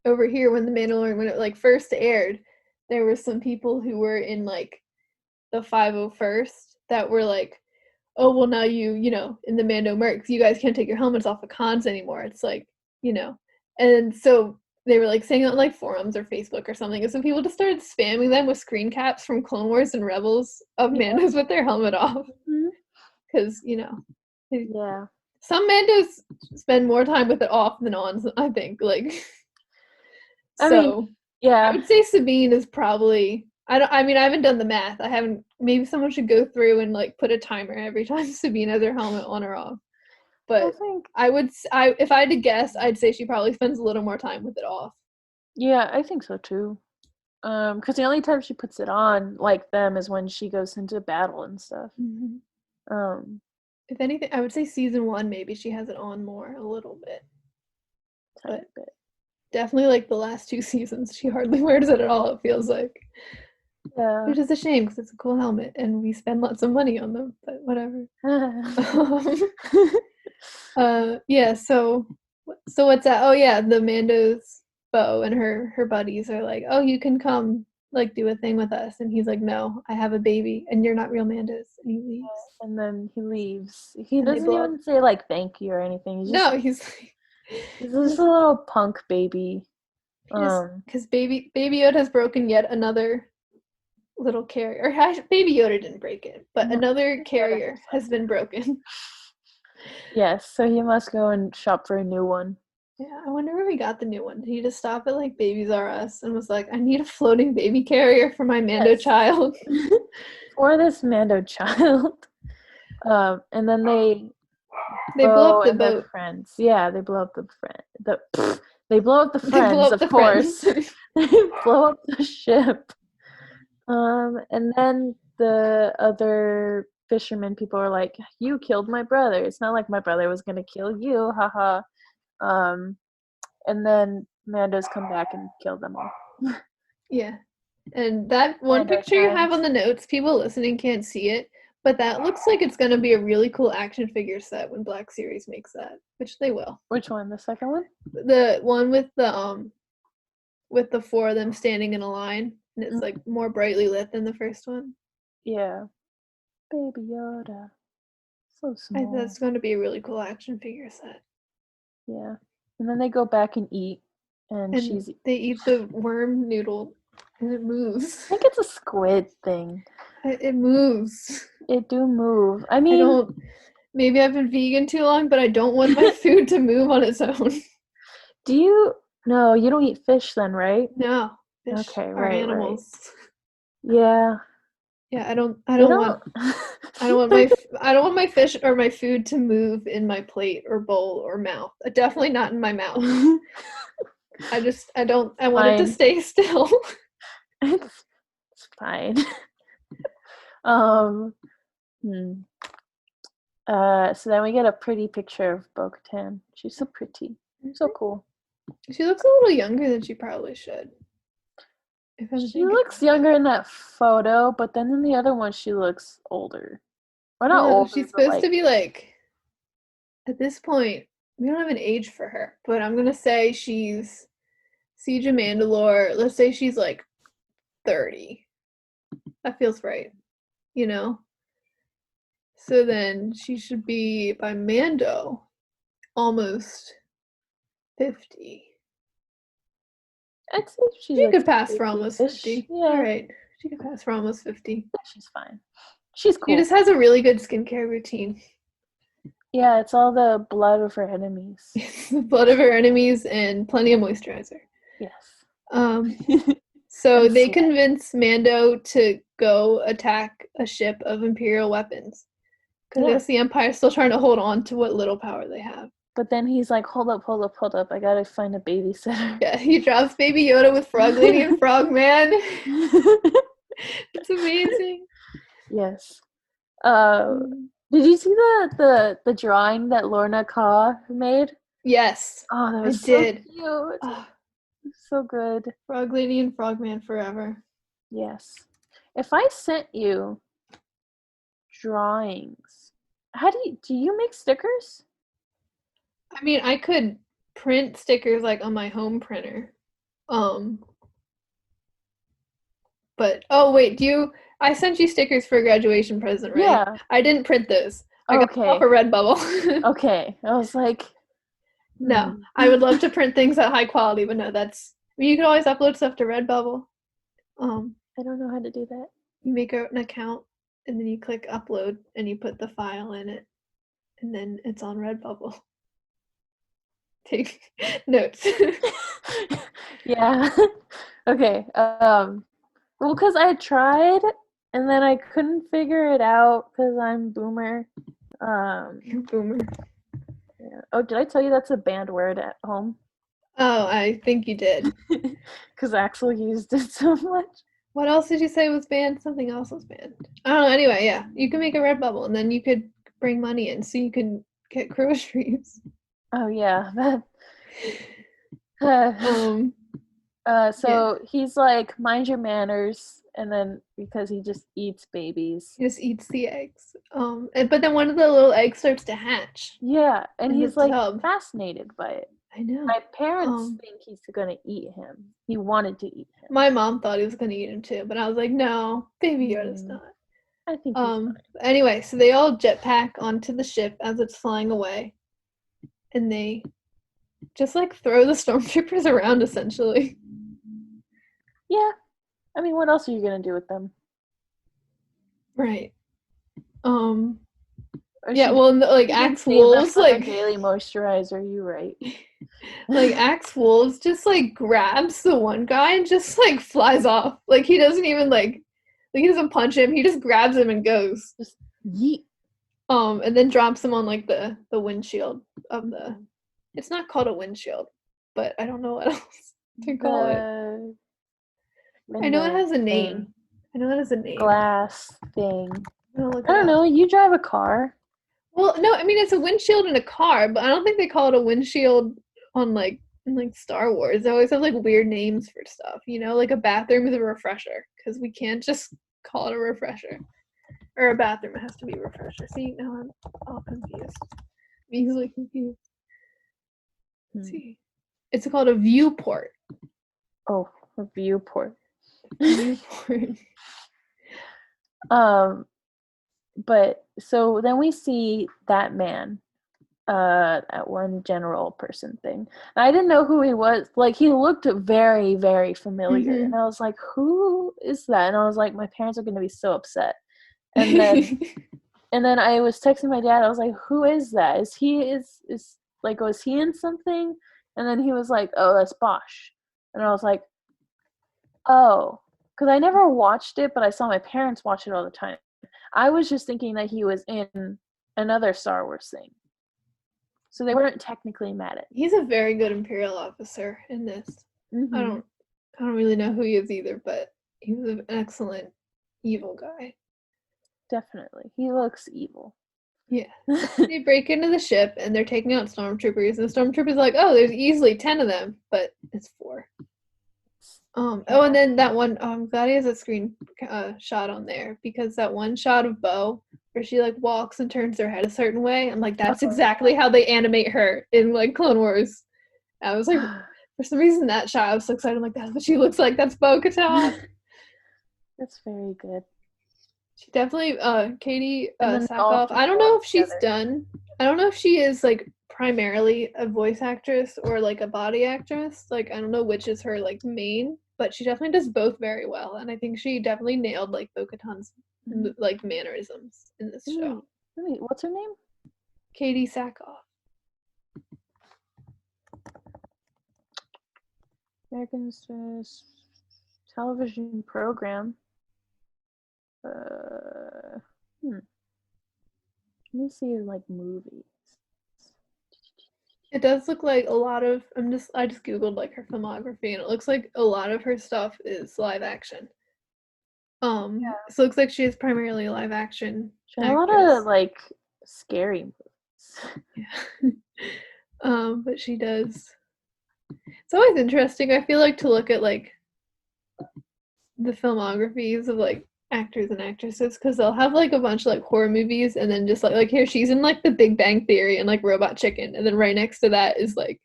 over here when The Mandalorian, when it like first aired, there were some people who were in like the 501st that were like, oh well, now you know, in the Mando mercs, you guys can't take your helmets off of cons anymore. It's like, you know, and so they were like saying it on like forums or Facebook or something, and some people just started spamming them with screen caps from Clone Wars and Rebels of Mandos with their helmet off, because you know, Yeah. some Mandos spend more time with it off than on, I think. Like, I so mean, yeah. I would say Sabine is probably. I mean, I haven't done the math. I haven't. Maybe someone should go through and like put a timer every time Sabine has her helmet on or off. But I think, if I had to guess, I'd say she probably spends a little more time with it off. yeah, I think so too. Because the only time she puts it on like them is when she goes into battle and stuff. If anything, I would say season 1, maybe she has it on more a little bit. Tiny But bit. definitely like the last 2 seasons, she hardly wears it at all, it feels like. Yeah. Which is a shame because it's a cool helmet and we spend lots of money on them, but whatever. Yeah, so what's that? Oh yeah, the Mando's Bo and her buddies are like, oh, you can come like do a thing with us, and he's like, no, I have a baby and you're not real Mandos, and he leaves. And then he leaves. He And they doesn't blow up. even say like thank you or anything. He's just, No, he's just a little punk baby. because baby Yoda has broken yet another little carrier. Baby Yoda didn't break it, but No, another Yoda carrier has has been broken. Yes, so he must go and shop for a new one. Yeah, I wonder where we got the new one. Did he just stop at like Babies R Us and was like, I need a floating baby carrier for my Mando child? For this Mando child. And then they blow up the and their boat. friends. Yeah, they blow up the friend. They blow up the They friends, blow up of the course. friends. They blow up the ship. And then the other fishermen people are like, you killed my brother. It's not like my brother was gonna kill you, haha. And then Mando's come back and kill them all. Yeah. And that one Mando picture you friends. have on the notes, people listening can't see it, but that looks like it's going to be a really cool action figure set when Black Series makes that, which they will. Which one? The second one? The one with the 4 of them standing in a line, and it's like more brightly lit than the first one. Yeah. Baby Yoda. So small. That's going to be a really cool action figure set. Yeah. And then they go back and eat, and they eat the worm noodle, and it moves. I think it's a squid thing. It moves. It do move. I mean, maybe I've been vegan too long, but I don't want my food to move on its own. No, you don't eat fish then, right? No. Fish Okay, are right, animals. Right. Yeah. Yeah, I don't want my fish or my food to move in my plate or bowl or mouth. Definitely not in my mouth. I want it to stay still. It's fine. So then we get a pretty picture of Bo-Katan. She's so pretty. So cool. She looks a little younger than she probably should. She looks younger in that photo, but then in the other one she looks older. Or not older. She's supposed to be like, at this point, we don't have an age for her, but I'm gonna say she's Siege of Mandalore. Let's say she's like 30. That feels right, you know? So then she should be, by Mando, almost 50. I'd say she could pass for almost 50. Yeah. All right. She could pass for almost 50. She's fine. She's cool. She just has a really good skincare routine. Yeah, it's all the blood of her enemies. The blood of her enemies and plenty of moisturizer. Yes. So they convince Mando to go attack a ship of Imperial weapons. Because the Empire's still trying to hold on to what little power they have. But then he's like, hold up. I gotta find a babysitter. Yeah, he drops Baby Yoda with Frog Lady and Frogman. It's amazing. Yes. Did you see the drawing that Lorna Kaw made? Yes, Oh, that I was so did. cute. Oh, So good. Frog Lady and Frogman forever. Yes. If I sent you drawings, how do you make stickers? I mean, I could print stickers like on my home printer. Um, but oh wait, I sent you stickers for a graduation present, right? Yeah. I didn't print those. I got them Okay. off a Redbubble. Okay. I was like, No, I would love to print things at high quality, but no, you can always upload stuff to Redbubble. I don't know how to do that. You make an account and then you click upload and you put the file in it, and then it's on Redbubble. Take notes. Yeah. Okay. Well, because I tried and then I couldn't figure it out because I'm boomer. Boomer. Yeah. Oh, did I tell you that's a banned word at home? Oh, I think you did. Because Axel used it so much. What else did you say was banned? Something else was banned. I don't know. Anyway, yeah, you can make a Redbubble and then you could bring money in so you can get groceries. Oh yeah, that. Um, So he's like, mind your manners, and then because he just eats babies. he just eats the eggs. But then one of the little eggs starts to hatch. Yeah, and in the he's like tub. fascinated by it. I know. My parents think he's gonna eat him. He wanted to eat him. My mom thought he was gonna eat him too, but I was like, no, Baby Yoda's not. I think he's fine. Anyway, so they all jetpack onto the ship as it's flying away, and they just like throw the stormtroopers around essentially. Yeah, I mean, what else are you gonna do with them? Right. Or Yeah, should well, like you can Axe save them Wolves, for their like daily moisturizer. You right? like Axe Wolves just like grabs the one guy and just like flies off. Like he doesn't even like he doesn't punch him. He just grabs him and goes. Just yeet. And then drops him on like the windshield of the. It's not called a windshield, but I don't know what else to call it. I know it has a name. I know it has a name. Glass thing. I don't know. You drive a car. Well, no, I mean it's a windshield in a car, but I don't think they call it a windshield on like in like Star Wars. They always have like weird names for stuff, you know, like a bathroom is a refresher because we can't just call it a refresher. Or a bathroom, it has to be a refresher. See, now I'm all confused. I'm easily confused. Let's see. It's called a viewport. Oh, a viewport. Viewport. But so then we see that man at one general person thing. And I didn't know who he was. Like he looked very, very familiar. And I was like, who is that? And I was like, my parents are gonna be so upset. And then and then I was texting my dad, I was like, who is that? Is like, was he in something? And then he was like, oh, that's Bosch. And I was like, oh, because I never watched it, but I saw my parents watch it all the time. I was just thinking that he was in another Star Wars thing. So they weren't technically mad at me. He's a very good Imperial officer in this. I don't really know who he is either, but he was an excellent evil guy. Definitely. He looks evil. Yeah. They break into the ship and they're taking out stormtroopers, and the stormtroopers are like, oh, there's easily 10 of them, but it's 4. Oh, and then that one, I'm glad he has a screen shot on there, because that one shot of Bo where she like walks and turns her head a certain way, I'm like, that's exactly how they animate her in like Clone Wars. I was like, for some reason that shot, I was so excited. I'm like, that's what she looks like. That's Bo-Katan. That's very good. She definitely, Katie And then Sackhoff. I don't know if she's done. I don't know if she is like primarily a voice actress or like a body actress. Like I don't know which is her like main, but she definitely does both very well. And I think she definitely nailed like Bo-Katan's like mannerisms in this show. Wait, what's her name? Katie Sackhoff. American television program. Let me see like movies. It does look like a lot of I just googled like her filmography, and it looks like a lot of her stuff is live action. So it looks like she is primarily a live action She had a lot actress. of like scary movies. Yeah. But she does. It's always interesting. I feel like to look at like the filmographies of like actors and actresses because they'll have like a bunch of like horror movies and then just like here she's in like The Big Bang Theory and like Robot Chicken, and then right next to that is like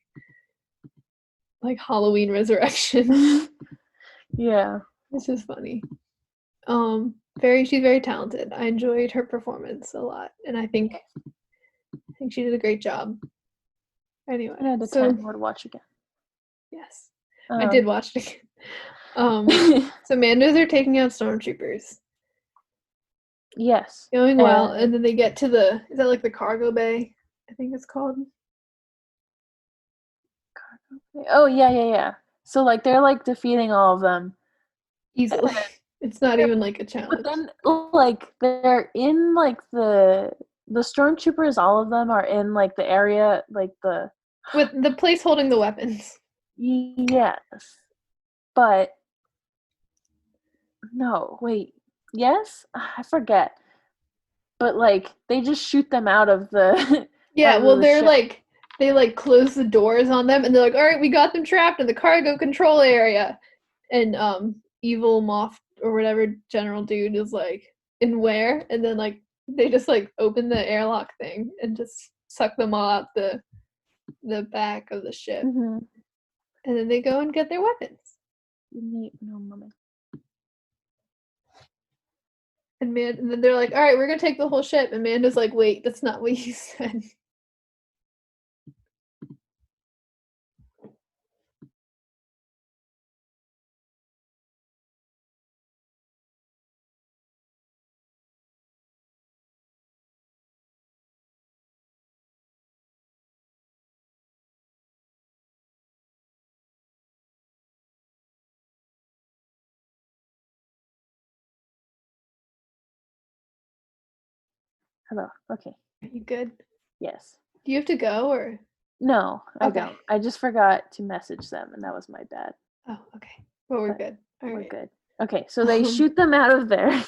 Halloween Resurrection. Yeah. It's just funny. She's very talented. I enjoyed her performance a lot, and I think she did a great job. Anyway, 10 out of 10 would watch again. Yes, I did watch it again. So Mandos are taking out stormtroopers. Yes. Going well, and then they get to is that like the cargo bay? I think it's called. Cargo bay. Oh yeah. So like they're like defeating all of them Easily. It's not even like a challenge. But then like they're in like the stormtroopers, all of them are in like the area, like the with the place holding the weapons. Yes. But no, wait. Yes? I forget. But like they just shoot them out of the Yeah, well they're ship. like they like close the doors on them and they're like, all right, we got them trapped in the cargo control area. And evil Moff or whatever general dude is like, in where? And then like they just like open the airlock thing and just suck them all out the back of the ship. Mm-hmm. And then they go and get their weapons. No moment. And then they're like, all right, we're gonna take the whole ship. And Mando's like, wait, that's not what you said. Hello. Okay. Are you good? Yes. Do you have to go or? No, I Okay. don't. I just forgot to message them, and that was my bad. Oh, okay. Well, we're good. All We're right. good. Okay, so they shoot them out of there.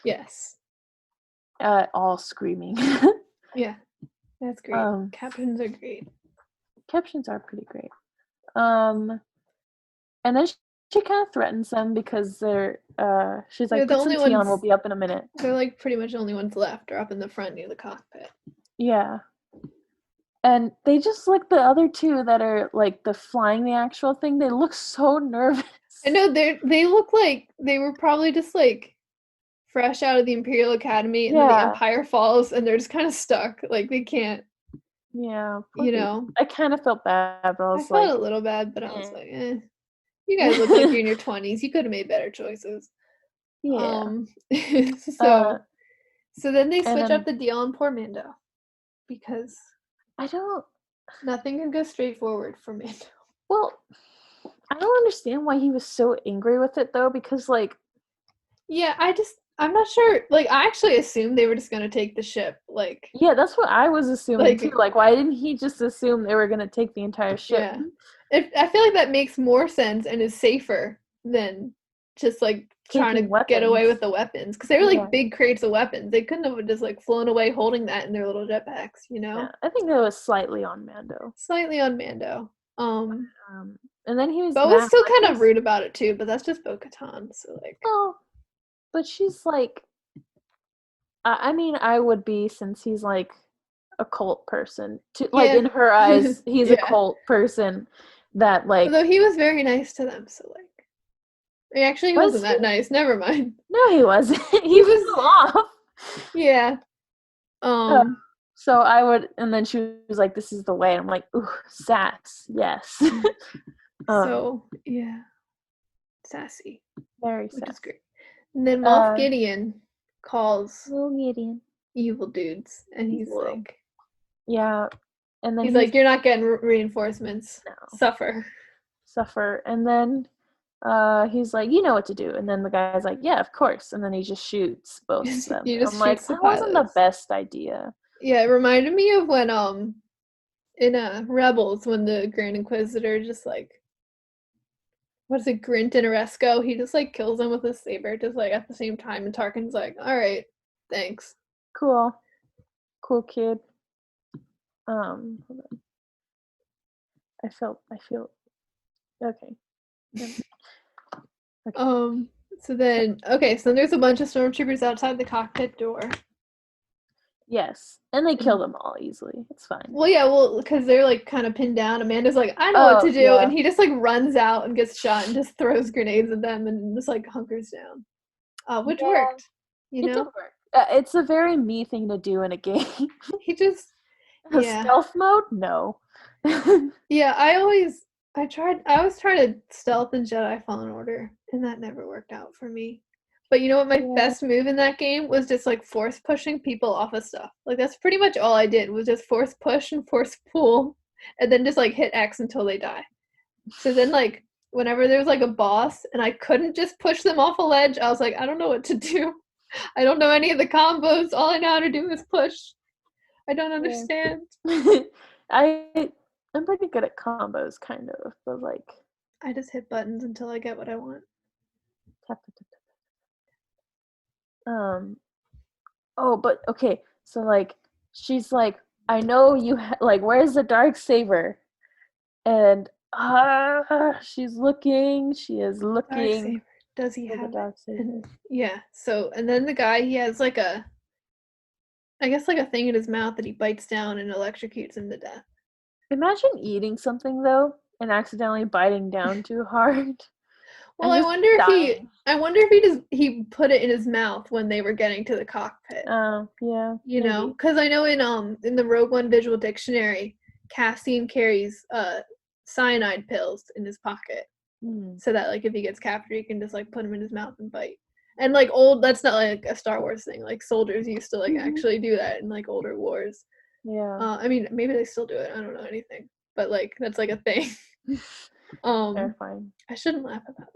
Yes. All screaming. Yeah, that's great. Captions are great. Captions are pretty great. And then she kind of threatens them because they're she's like, put some tea on, we'll be up in a minute. They're like pretty much the only ones left, or up in the front near the cockpit. Yeah. And they just like the other two that are like the flying the actual thing, they look so nervous. I know they look like they were probably just like fresh out of the Imperial Academy and then the Empire falls and they're just kind of stuck. Like they can't. Yeah. You know. I kind of felt bad, but I was felt a little bad, but I was like, you guys look like you're in your 20s. You could have made better choices. Yeah. So then they switch up the deal on poor Mando. Because nothing can go straight forward for Mando. Well, I don't understand why he was so angry with it though, because like I'm not sure. Like I actually assumed they were just gonna take the ship. Like yeah, that's what I was assuming too. Like why didn't he just assume they were gonna take the entire ship? Yeah. I feel like that makes more sense and is safer than just like trying to get away with the weapons, because they were like big crates of weapons. They couldn't have just like flown away holding that in their little jetpacks, you know? Yeah, I think that was slightly on Mando. And then he was Bo was still kind of rude about it too, but that's just Bo-Katan, so like but she's like I mean I would be, since he's like a cult person. Like in her eyes, he's a cult person that like although he was very nice to them, so like he wasn't that nice. Never mind. No, he wasn't. he was off. Yeah. So I would, and then she was like, "This is the way." I'm like, "Ooh, sass, yes." So yeah, sassy. Very sassy. Which is great. And then Moff Gideon calls Gideon evil dudes, and he's like, "Yeah," and then he's like, "You're not getting reinforcements. No. Suffer." And then he's like, "You know what to do." And then the guy's like, "Yeah, of course." And then he just shoots both of them. I'm like, that wasn't the best idea. Yeah, it reminded me of when in Rebels when the Grand Inquisitor just like what is it, Grint and Oresco? He just like kills him with a saber, just like at the same time, and Tarkin's like, "All right, thanks." Cool kid. Hold on. I feel okay. So then there's a bunch of stormtroopers outside the cockpit door. Yes, and they kill them all easily. It's fine. Well, yeah, because they're like kind of pinned down. Amanda's like, I know what to do, yeah. and he just like runs out and gets shot and just throws grenades at them and just like hunkers down, which worked. You know, it did work. It's a very me thing to do in a game. He just Stealth mode, no. Yeah, I always tried to stealth in Jedi Fallen Order, and that never worked out for me. But you know what, my best move in that game was just like force pushing people off of stuff. Like that's pretty much all I did was just force push and force pull, and then just like hit X until they die. So then like whenever there was like a boss and I couldn't just push them off a ledge, I was like, I don't know what to do. I don't know any of the combos. All I know how to do is push. I don't understand. I'm pretty good at combos, kind of, but like I just hit buttons until I get what I want. Tap, tap, tap, tap. Oh, but okay. So like, she's like, I know you. Like, where's the dark saber? And she's looking. She is looking. Does he have a dark saber? And, yeah. So and then the guy, he has like I guess like a thing in his mouth that he bites down and electrocutes him to death. Imagine eating something though and accidentally biting down too hard. Well, I wonder if he put it in his mouth when they were getting to the cockpit. Oh, yeah. You know, because I know in the Rogue One visual dictionary, Cassian carries cyanide pills in his pocket, so that like if he gets captured, he can just like put them in his mouth and bite. And like that's not like a Star Wars thing. Like soldiers used to like actually do that in like older wars. Yeah. I mean, maybe they still do it. I don't know anything, but like that's like a thing. Terrifying. I shouldn't laugh about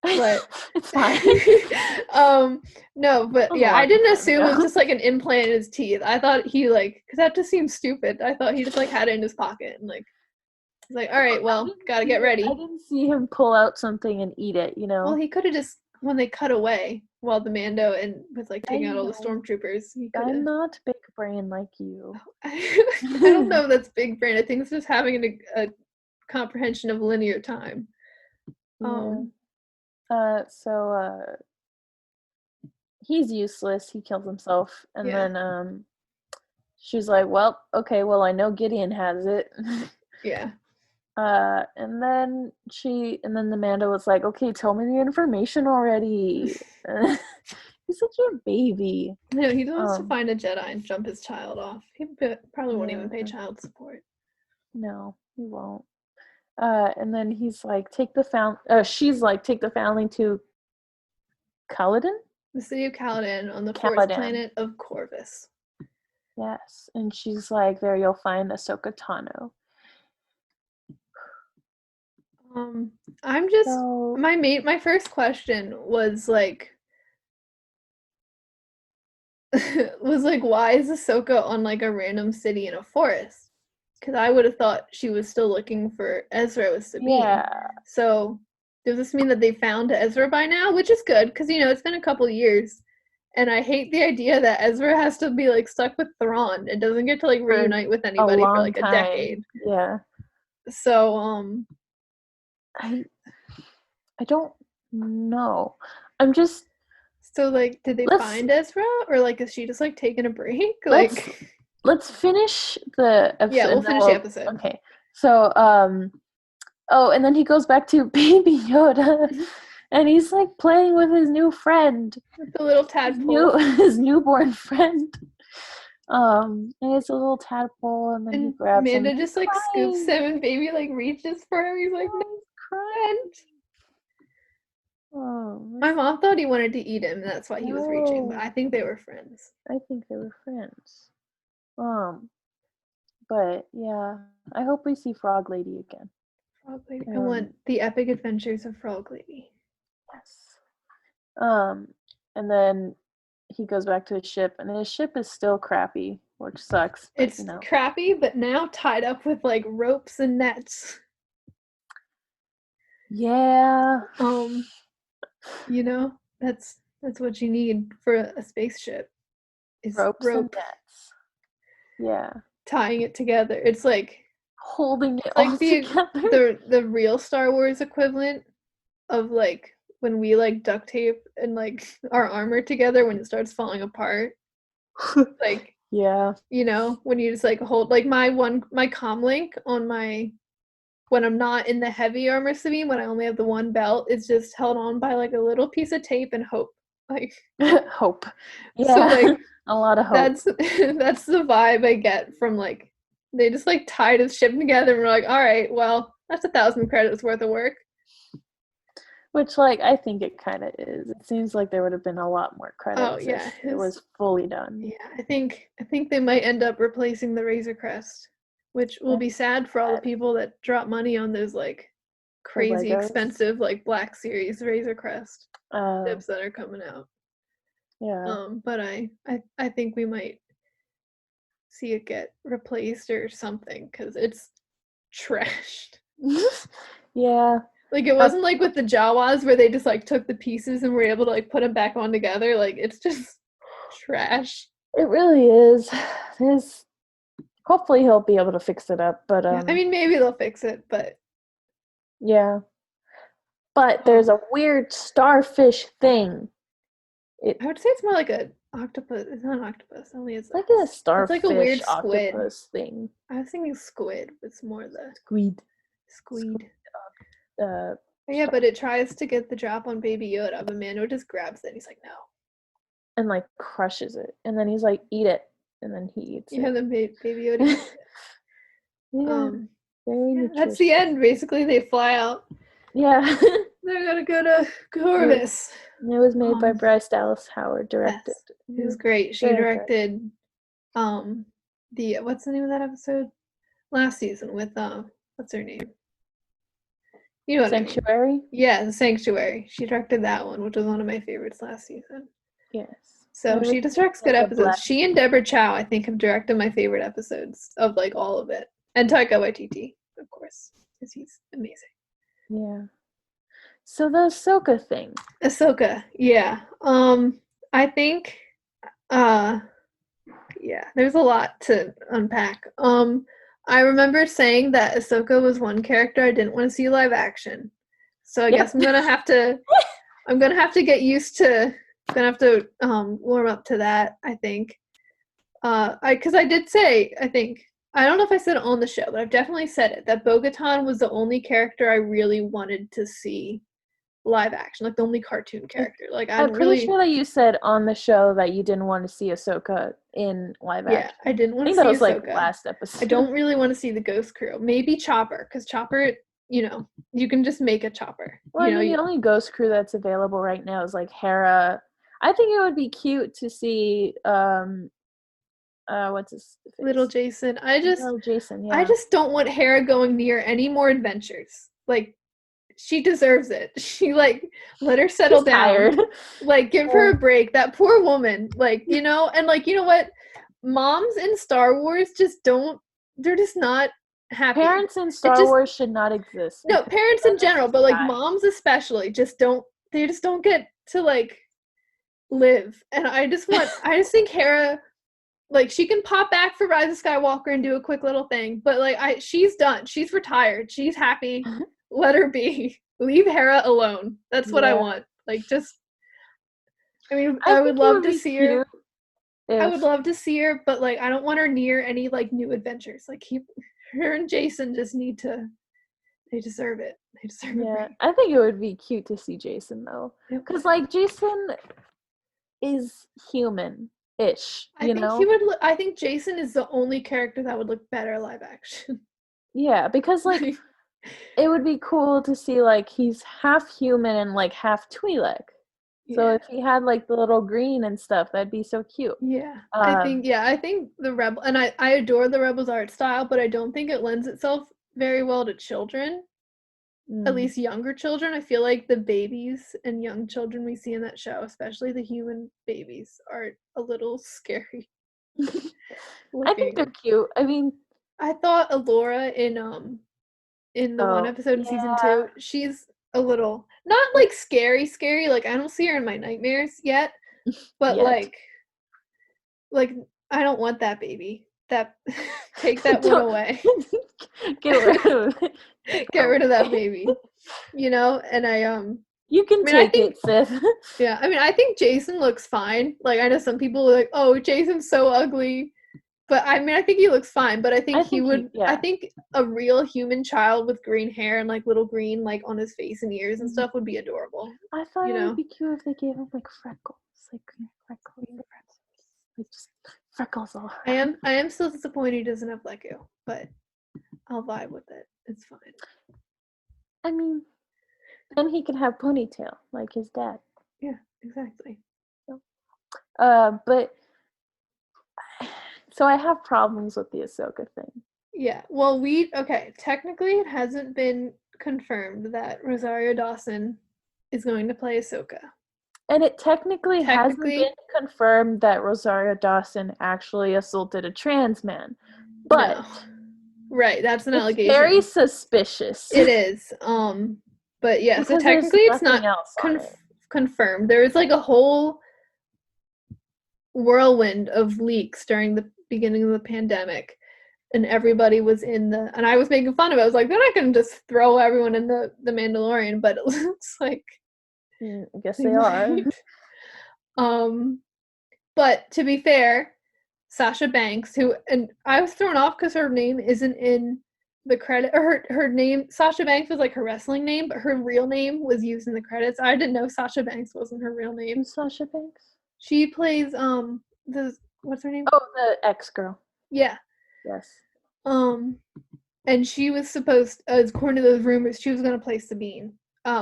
it, but it's fine. No, but yeah, I didn't assume it was just like an implant in his teeth. I thought he like, because that just seems stupid. I thought he just like had it in his pocket and like, he's like, all right, well, gotta get ready. I didn't see him pull out something and eat it, you know. Well, he could have just when they cut away while the Mando and was like taking out all the stormtroopers. I'm not big brain like you. I don't know if that's big brain. I think it's just having a comprehension of linear time. So he's useless. He kills himself, and then she's like, "Well, okay. Well, I know Gideon has it." Yeah. And then the Mando was like, "Okay, tell me the information already." He's such a baby. No, he wants to find a Jedi and jump his child off. He probably won't even pay child support. No, he won't. And then he's like, she's like, take the family to Caladan? The city of Caladan on the fourth planet of Corvus. Yes, and she's like, there you'll find Ahsoka Tano. I'm just my first question was like why is Ahsoka on like a random city in a forest? Because I would have thought she was still looking for Ezra with Sabine. Yeah. So does this mean that they found Ezra by now? Which is good, because you know it's been a couple years, and I hate the idea that Ezra has to be like stuck with Thrawn and doesn't get to like reunite with anybody for like a decade. Yeah. So I don't know. I'm just. So like, did they find Ezra, or like is she just like taking a break? Like, let's finish the episode. Yeah, we'll finish the episode. Okay. So and then he goes back to Baby Yoda, and he's like playing with his new friend, the little tadpole, his newborn friend. And it's a little tadpole, and then he grabs him. Amanda just like scoops him, and Baby like reaches for him. He's like, no, friend. Oh, my mom thought he wanted to eat him, and that's why he was reaching. But I think they were friends. But yeah, I hope we see Frog Lady again. Frog Lady. I want the epic adventures of Frog Lady. Yes. And then he goes back to his ship, and his ship is still crappy, which sucks. But, It's crappy, but now tied up with like ropes and nets. Yeah. You know, that's what you need for a spaceship. Is Ropes and rope nets. Yeah. tying it together. It's like Holding it like all together. the real Star Wars equivalent of like when we like duct tape and like our armor together when it starts falling apart. Like, yeah. you know, when you just like hold like my comm link on my when I'm not in the heavy armor Sabine, when I only have the one belt, it's just held on by like a little piece of tape and hope. Like Hope. Yeah. So like a lot of hope. that's the vibe I get from like they just like tied his ship together and we're like, all right, well, that's 1,000 credits worth of work. Which, like, I think it kind of is. It seems like there would have been a lot more credits yeah, if it was fully done. Yeah, I think they might end up replacing the Razor Crest, which will be sad for all the people that drop money on those like crazy Legos. expensive like Black Series Razor Crest Oh, ships that are coming out. yeah. But I think we might see it get replaced or something because it's trashed. yeah. Like it wasn't like with the Jawas where they just like took the pieces and were able to like put them back on together. Like it's just trash. It really is. There's hopefully he'll be able to fix it up, but Yeah, I mean maybe they'll fix it, but yeah. But there's a weird starfish thing. I would say it's more like a octopus. It's not an octopus. Only it's like a starfish it's like a weird squid. octopus thing. I was thinking squid. It's more the Squid. Yeah, but it tries to get the drop on Baby Yoda, but Mando just grabs it and he's like, no. And like crushes it. And then he's like, eat it. And then he eats it. Yeah, then Baby Yoda eats it. Yeah. Very nutritious. That's the end. Basically, they fly out. Yeah. They're gonna go to Corvus. It was made by Bryce Dallas Howard, directed. Yes, it was great. She directed the what's the name of that episode? Last season with what's her name? You know what Sanctuary? I mean. Yeah, The Sanctuary. She directed that one, which was one of my favorites last season. Yes. So she just directs good episodes. She and Deborah Chow, I think, have directed my favorite episodes of like all of it. And Taika Waititi, of course, because he's amazing. Yeah. So the Ahsoka thing. Ahsoka, yeah. I think yeah, there's a lot to unpack. I remember saying that Ahsoka was one character I didn't want to see live action. So I guess I'm gonna have to get used to warm up to that, I think. Because I did say, I think, I don't know if I said it on the show, but I've definitely said it, that Bo-Katan was the only character I really wanted to see live action, like the only cartoon character. Like I'm pretty sure that you said on the show that you didn't want to see Ahsoka in live action. Yeah, I didn't want to see that was Ahsoka. like last episode. I don't really want to see the Ghost Crew. Maybe Chopper, because Chopper, you know, you can just make a Chopper. Well, I mean, the only Ghost Crew that's available right now is like Hera. I think it would be cute to see what's his face? Little Jason. Little Jason, yeah. I just don't want Hera going near any more adventures. Like, she deserves it. She like let her settle down. Tired. Like, give her a break. That poor woman. Like, you know, and like, you know what? Moms in Star Wars just don't. They're just not happy. Parents in Star Wars should not exist. No, parents in general, but like moms especially, just don't. They just don't get to like live. And I just think Hera. Like, she can pop back for Rise of Skywalker and do a quick little thing, but like she's done. She's retired. She's happy. Let her be. Leave Hera alone. That's what I want. Like, just. I mean, I would love to see her. I would love to see her, but like I don't want her near any like new adventures. Like her and Jason just need to. They deserve it. They deserve it. Yeah, I think it would be cute to see Jason though, because like Jason is human-ish. I think Jason is the only character that would look better live action. Yeah, because like it would be cool to see like he's half human and like half Twi'lek. So if he had like the little green and stuff, that'd be so cute. Yeah, I think the Rebel, and I adore the Rebels art style, but I don't think it lends itself very well to children. at least younger children. I feel like the babies and young children we see in that show, especially the human babies, are a little scary I think looking. they're cute. I mean, I thought Alora in the one oh, episode in season yeah. 2, she's a little not like scary, like I don't see her in my nightmares yet, but Yet. like I don't want that baby. That take that one Don't- away. Get rid of it. Get rid of that baby. You know, and You can I take think- it, Sith. yeah, I mean, I think Jason looks fine. Like, I know some people are like, "Oh, Jason's so ugly," but I mean, I think he looks fine. But I think he would. I think a real human child with green hair and like little green like on his face and ears and stuff would be adorable. I thought you it know? would be cute if they gave him like freckles, like green freckles, like just freckles all around. I am still disappointed he doesn't have Leku, but I'll vibe with it. It's fine. I mean, then he can have ponytail like his dad. Yeah, exactly. But so I have problems with the Ahsoka thing. Yeah. Well, technically it hasn't been confirmed that Rosario Dawson is going to play Ahsoka. And it technically hasn't been confirmed that Rosario Dawson actually assaulted a trans man. But no. Right, that's an it's allegation. very suspicious. It is. But yeah, so technically it's not confirmed. There was like a whole whirlwind of leaks during the beginning of the pandemic, and everybody was and I was making fun of it. I was like, they're not gonna just throw everyone in the Mandalorian, but it looks like I guess they are. But to be fair, Sasha Banks, and I was thrown off because her name isn't in the credit, or her name, Sasha Banks was like her wrestling name, but her real name was used in the credits. I didn't know Sasha Banks wasn't her real name. Who's Sasha Banks? She plays what's her name? Oh, the ex-girl. Yeah. Yes. And she was supposed, according to those rumors, she was gonna play Sabine,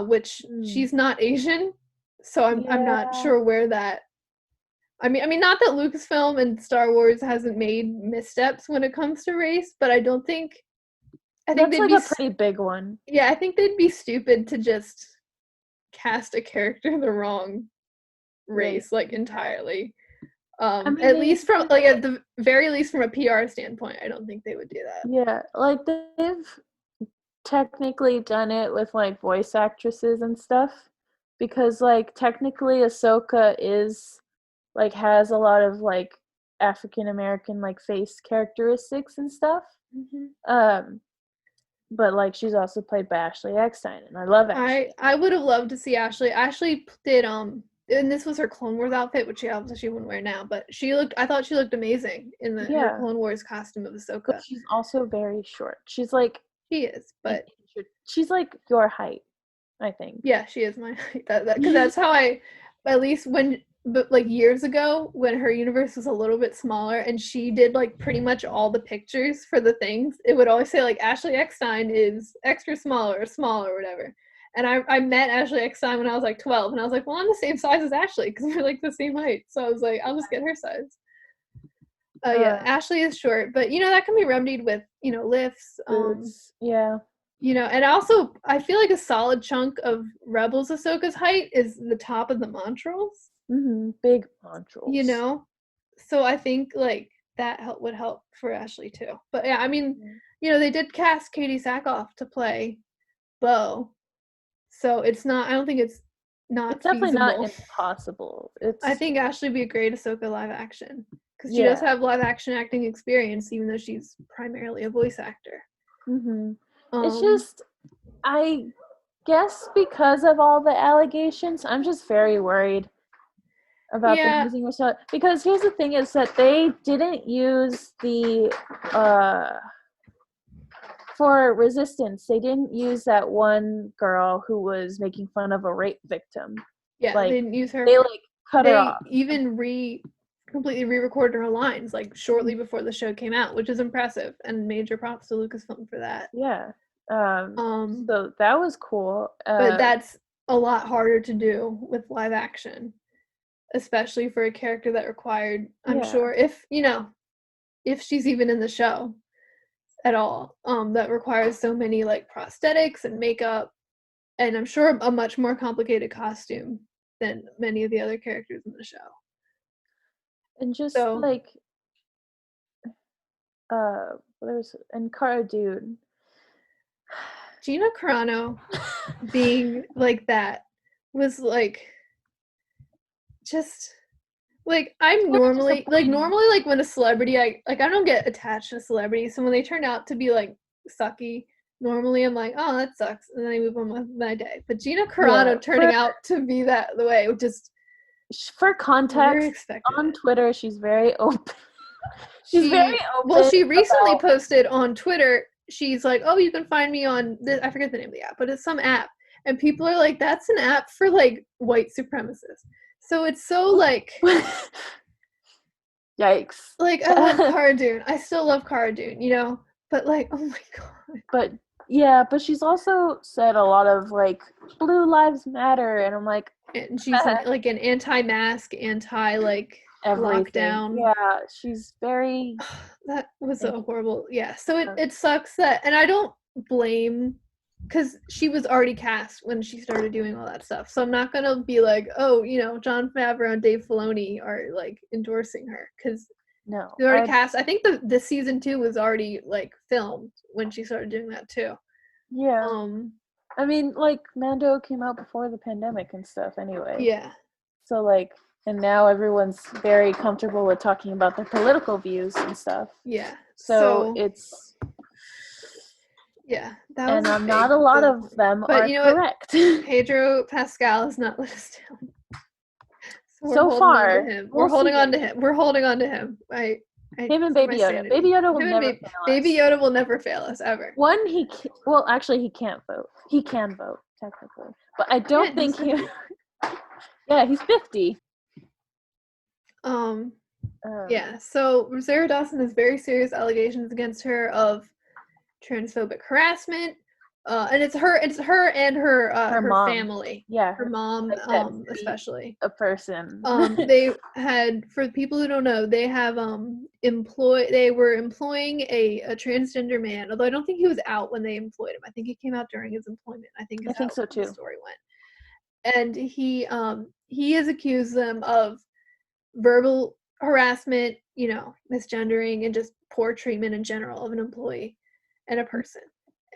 which she's not Asian, so I'm not sure where that. I mean, not that Lucasfilm and Star Wars hasn't made missteps when it comes to race, but I think that's like a pretty big one. Yeah, I think they'd be stupid to just cast a character the wrong race, like entirely. I mean, at least from at the very least from a PR standpoint, I don't think they would do that. Yeah, like they've technically done it with like voice actresses and stuff, because like technically Ahsoka is like has a lot of like African American like face characteristics and stuff. But like she's also played by Ashley Eckstein, and I love Ashley. I would have loved to see Ashley. Ashley did and this was her Clone Wars outfit, which she obviously wouldn't wear now, but I thought she looked amazing in her Clone Wars costume of Ahsoka. But she's also very short. She's like she is, but she's like your height, I think. Yeah, she is my height. Because that's how at least like years ago when her universe was a little bit smaller and she did like pretty much all the pictures for the things, it would always say like Ashley Eckstein is extra small or whatever. And I met Ashley Eckstein when I was like 12, and I was like, well, I'm the same size as Ashley because we're like the same height. So I was like, I'll just get her size. Yeah, Ashley is short, but that can be remedied with lifts. And also I feel like a solid chunk of Rebels Ahsoka's height is the top of the Montrals. Big Montrals. So I think like that would help for Ashley too. But yeah, I mean, they did cast Katie Sackhoff to play Bo. So I don't think it's not It's definitely feasible. Not impossible. I think Ashley would be a great Ahsoka live action. Because she does have live action acting experience, even though she's primarily a voice actor. It's just, I guess because of all the allegations, I'm just very worried about them using Ahsoka. Because here's the thing is that they didn't use the, for Resistance, they didn't use that one girl who was making fun of a rape victim. Yeah, they didn't use her. They cut her off. They even completely re-recorded her lines like shortly before the show came out, which is impressive, and major props to Lucasfilm for that. So that was cool, but that's a lot harder to do with live action, especially for a character that required, I'm sure, if she's even in the show at all, that requires so many like prosthetics and makeup and I'm sure a much more complicated costume than many of the other characters in the show. And just So like there's and Cara Dune. Gina Carano being like that was like just like I'm very normally disappointing. like when a celebrity I don't get attached to celebrities, so when they turn out to be like sucky, normally I'm like, oh, that sucks, and then I move on with my day. But Gina Carano turning out to be that the way, just for never context, expected on it. Twitter she's very open. She's very open. Well, she recently about, posted on Twitter. She's like, "Oh, you can find me on this." I forget the name of the app, but it's some app, and people are like, "That's an app for like white supremacists." So it's so like, yikes. like I love Cara Dune. I still love Cara Dune, you know. But like, oh my god. But yeah, but she's also said a lot of like Blue Lives Matter, and I'm like, And she's like an anti-mask, like everything. lockdown. Yeah, she's very. That was a horrible. Yeah. So it sucks that, and I don't blame, because she was already cast when she started doing all that stuff. So I'm not gonna be like, oh, you know, Jon Favreau and Dave Filoni are like endorsing her, because No, they already cast. I think the season 2 was already like filmed when she started doing that too. Yeah. I mean, like Mando came out before the pandemic and stuff anyway. Yeah. So like, and now everyone's very comfortable with talking about their political views and stuff. Yeah. So it's. Yeah, that was. And not a lot of them but are you know correct. What? Pedro Pascal has not let us down. So far, we're holding on to him. We're holding on to him. Him and Baby Yoda. Baby Yoda will never fail us. Baby Yoda will never fail us ever. One, well, actually, he can't vote. He can vote technically, but I don't think he. Yeah, he's 50. Yeah. So Rosario Dawson has very serious allegations against her of transphobic harassment. And it's her and her mom. Family. Yeah, her mom, especially a person. They had, for people who don't know, they have they were employing a transgender man, although I don't think he was out when they employed him. I think he came out during his employment. I think so too. The story went, and he has accused them of verbal harassment, you know, misgendering, and just poor treatment in general of an employee and a person.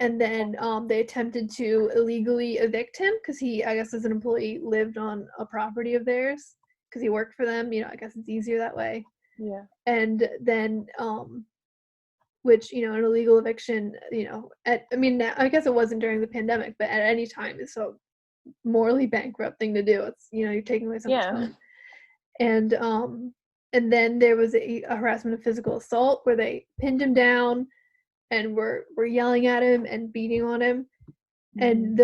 And then they attempted to illegally evict him because he, I guess, as an employee, lived on a property of theirs because he worked for them. You know, I guess it's easier that way. Yeah. And then, which, you know, an illegal eviction, you know, I guess it wasn't during the pandemic, but at any time is so morally bankrupt thing to do. It's, you know, you're taking away someone's home. And then there was a harassment of physical assault where they pinned him down and were yelling at him and beating on him. And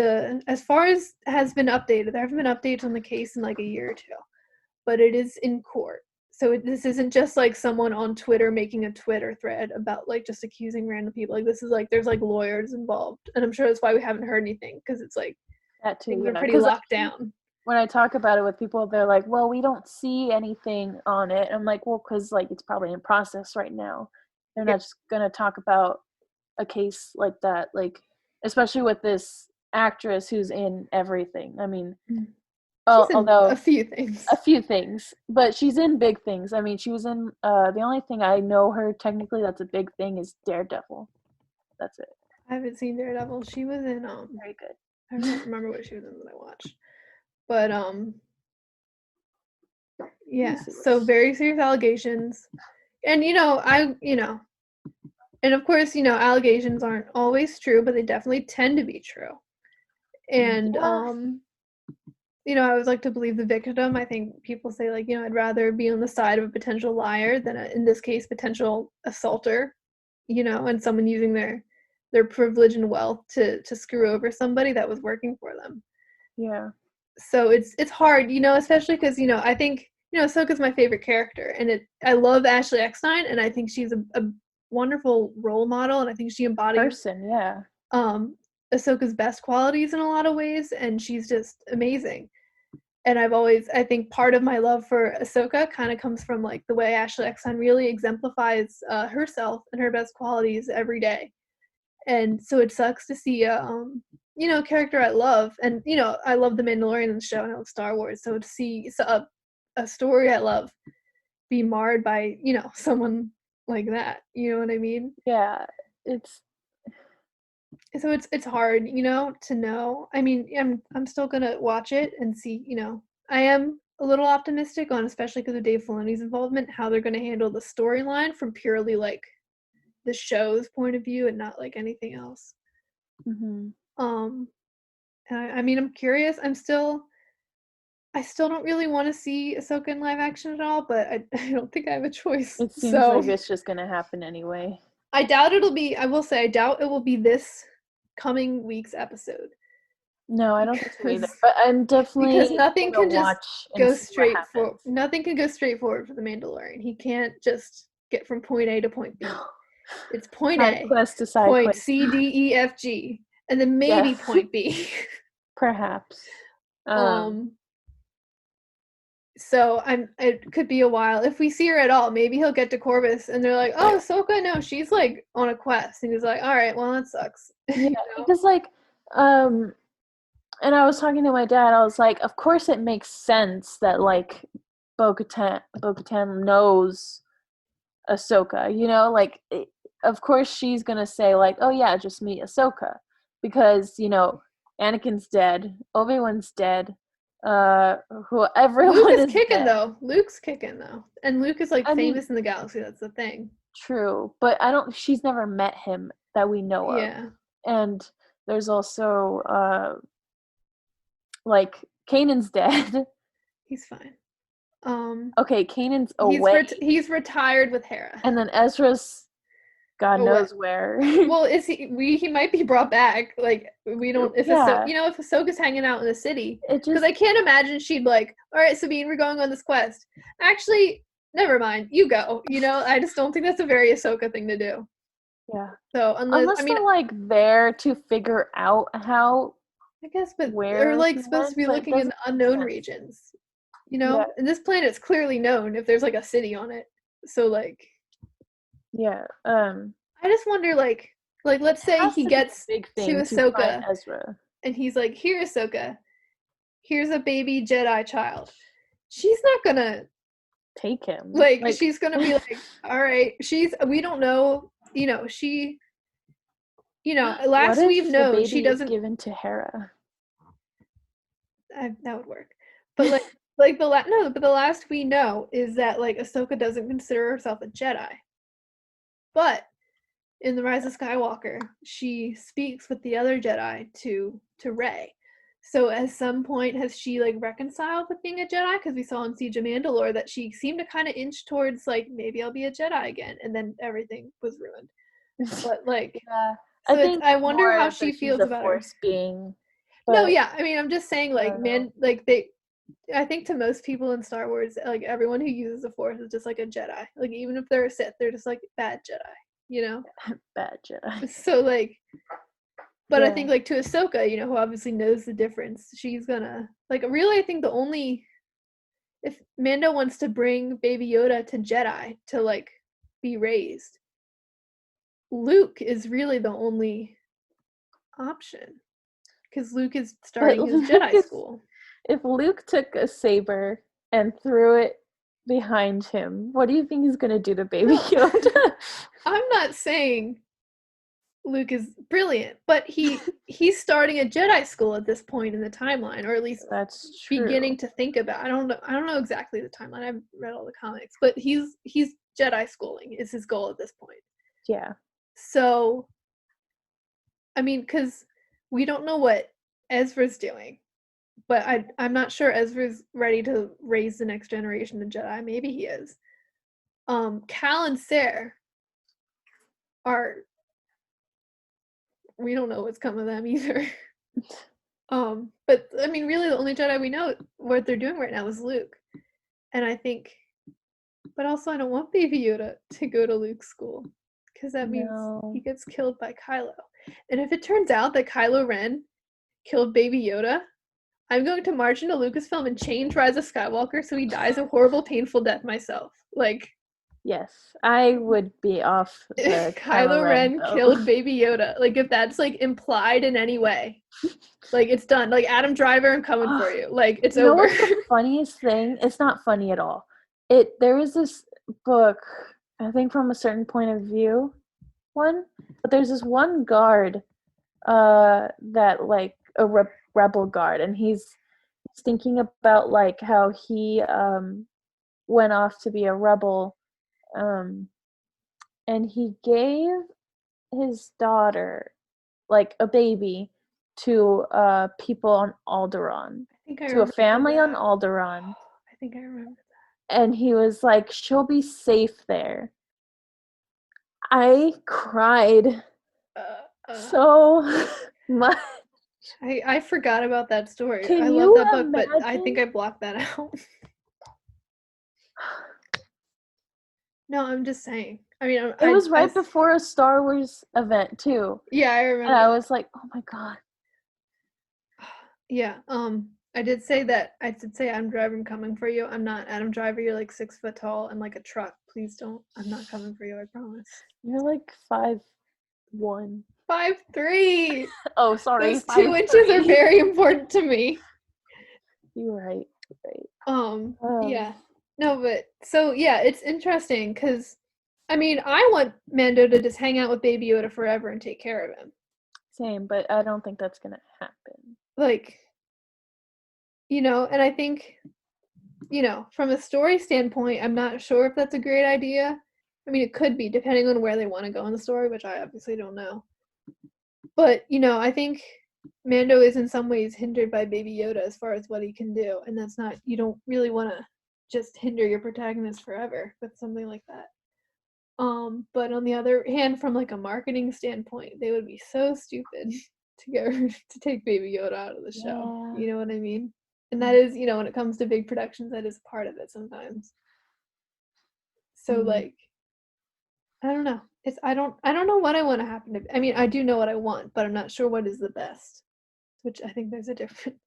as far as has been updated, there haven't been updates on the case in like a year or two, but it is in court. So this isn't just like someone on Twitter making a Twitter thread about like just accusing random people. Like this is like there's like lawyers involved, and I'm sure that's why we haven't heard anything, because it's like that too, things are pretty locked down. When I talk about it with people, they're like, "Well, we don't see anything on it." I'm like, "Well, because like it's probably in process right now. They're not just gonna talk about a case like that, like especially with this actress who's in everything. I mean, although a few things, but she's in big things. I mean, she was in the only thing I know her technically that's a big thing is Daredevil. That's it. I haven't seen Daredevil. She was in very good. I don't remember what she was in that I watched, but yeah. So very serious allegations, and and of course, you know, allegations aren't always true, but they definitely tend to be true. And you know, I always like to believe the victim. I think people say, like, you know, I'd rather be on the side of a potential liar than in this case, potential assaulter, you know, and someone using their privilege and wealth to screw over somebody that was working for them. Yeah. So it's hard, you know, especially because, you know, I think, you know, Ahsoka's my favorite character, and I love Ashley Eckstein, and I think she's a wonderful role model, and I think she embodies Ahsoka's best qualities in a lot of ways, and she's just amazing. And I think part of my love for Ahsoka kind of comes from like the way Ashley Eckstein really exemplifies herself and her best qualities every day. And so it sucks to see character I love, and I love the Mandalorian in the show, and I love Star Wars. So to see a story I love be marred by someone like that, you know what I mean? Yeah, it's So it's hard, to know. I mean, I'm still gonna watch it and see. I am a little optimistic on, especially because of Dave Filoni's involvement, how they're gonna handle the storyline from purely like the show's point of view and not like anything else. mhm. And I mean, I'm curious. I still don't really want to see Ahsoka in live action at all, but I don't think I have a choice. It seems So like it's just gonna happen anyway. I doubt it'll be. I will say I doubt it will be this coming week's episode. No, I don't think so either. Because But I'm definitely because nothing gonna can just watch and go see what straight for happens. nothing can go straight forward for the Mandalorian. He can't just get from point A to point B. It's point Side A, quest to side point quest. C, D, E, F, G, and then maybe Yes. point B. Perhaps. So it could be a while. If we see her at all, maybe he'll get to Corvus and they're like, oh, Ahsoka, no, she's like on a quest. And he's like, all right, well, that sucks. Yeah, because like, and I was talking to my dad, I was like, of course it makes sense that like Bo-Katan knows Ahsoka, like of course she's gonna say like, oh yeah, just meet Ahsoka, because Anakin's dead, Obi-Wan's dead, everyone Luke is is kicking dead. though. Luke's kicking though, and Luke is like I mean, famous in the galaxy. That's the thing. True, but she's never met him that we know of. Yeah, And there's also like Kanan's dead. he's fine. Okay, Kanan's away. He's retired with Hera. And then Ezra's God Away. knows where. Well, is he might be brought back. Like we don't. If if Ahsoka's hanging out in the city, because I can't imagine she'd like, all right, Sabine, we're going on this quest. Actually, never mind, you go. I just don't think that's a very Ahsoka thing to do. Yeah. So unless they're like there to figure out how. I guess, but where they're like supposed to be looking in unknown regions. Yeah. And this planet's clearly known if there's like a city on it. So like. Yeah. I just wonder, like let's say he gets big to thing Ahsoka, to find Ezra, and he's like, "Here, Ahsoka, here's a baby Jedi child." She's not gonna take him. Like she's gonna be like, "All right." We don't know. She. Last we've known she doesn't given to Hera. That would work, but but the last we know is that like Ahsoka doesn't consider herself a Jedi. But in The Rise of Skywalker, she speaks with the other Jedi to Rey. So at some point has she like reconciled with being a Jedi? Because we saw in Siege of Mandalore that she seemed to kind of inch towards like, maybe I'll be a Jedi again, and then everything was ruined. But like, yeah, so I wonder how she feels about Force being. No, yeah, I mean, I'm just saying, like, I think to most people in Star Wars, like, everyone who uses the Force is just like a Jedi. Like, even if they're a Sith, they're just like bad Jedi, Bad Jedi. So, like, but I think, like, to Ahsoka, who obviously knows the difference, she's gonna, like, really, I think if Mando wants to bring Baby Yoda to Jedi to, like, be raised, Luke is really the only option. Because Luke is starting his Jedi school. If Luke took a saber and threw it behind him, what do you think he's going to do to Baby Yoda? I'm not saying Luke is brilliant, but he's starting a Jedi school at this point in the timeline, or at least that's true. Beginning to think about. I don't know exactly the timeline. I've read all the comics, but he's Jedi schooling is his goal at this point. Yeah. So, I mean, because we don't know what Ezra's doing, but I'm not sure Ezra's ready to raise the next generation of Jedi. Maybe he is. Cal and Ser we don't know what's come of them either. But I mean, really, the only Jedi we know what they're doing right now is Luke, and I think, but also I don't want Baby Yoda to go to Luke's school because that means he gets killed by Kylo. And if it turns out that Kylo Ren killed Baby Yoda, I'm going to march into Lucasfilm and change Rise of Skywalker so he dies a horrible, painful death myself. Like, Yes, I would be off the Kylo Ren boat. killed Baby Yoda. The Kylo Ren boat. killed Baby Yoda. Like, if that's like implied in any way, like, it's done. Like, Adam Driver, I'm coming for you. Like, it's You know over. what's the funniest thing? It's not funny at all. There is this book, I think from a certain point of view, but there's this one guard, that like a rebel guard, and he's thinking about like how he went off to be a rebel, and he gave his daughter, like a baby, to people on Alderaan, I think I to a remember family on that. Alderaan, I think I remember and he was like, she'll be safe there. I cried that. so much. I forgot about that story. Can I love you that book, but I imagine? think I blocked that out. No, I'm just saying. I mean, It was right before a Star Wars event too, Yeah, I and remember. I that. was like, oh my god. Yeah. I did say that. I did say Adam Driver, I'm coming for you. I'm not Adam Driver. You're like 6 foot tall and like a truck. Please don't. I'm not coming for you. I promise. You're like 5'1". 5'3". Oh, sorry. Those 2 inches are very important to me. You're right. Yeah. No, but so yeah, it's interesting because, I mean, I want Mando to just hang out with Baby Yoda forever and take care of him. Same, but I don't think that's gonna happen. Like, and I think, from a story standpoint, I'm not sure if that's a great idea. I mean, it could be, depending on where they want to go in the story, which I obviously don't know. But, I think Mando is in some ways hindered by Baby Yoda as far as what he can do. And that's not, you don't really want to just hinder your protagonist forever with something like that. But on the other hand, from like a marketing standpoint, they would be so stupid to take Baby Yoda out of the show. Yeah. You know what I mean? And that is, when it comes to big productions, that is part of it sometimes. So like, I don't know. I don't know what I want to happen to. I mean, I do know what I want, but I'm not sure what is the best. Which I think there's a difference.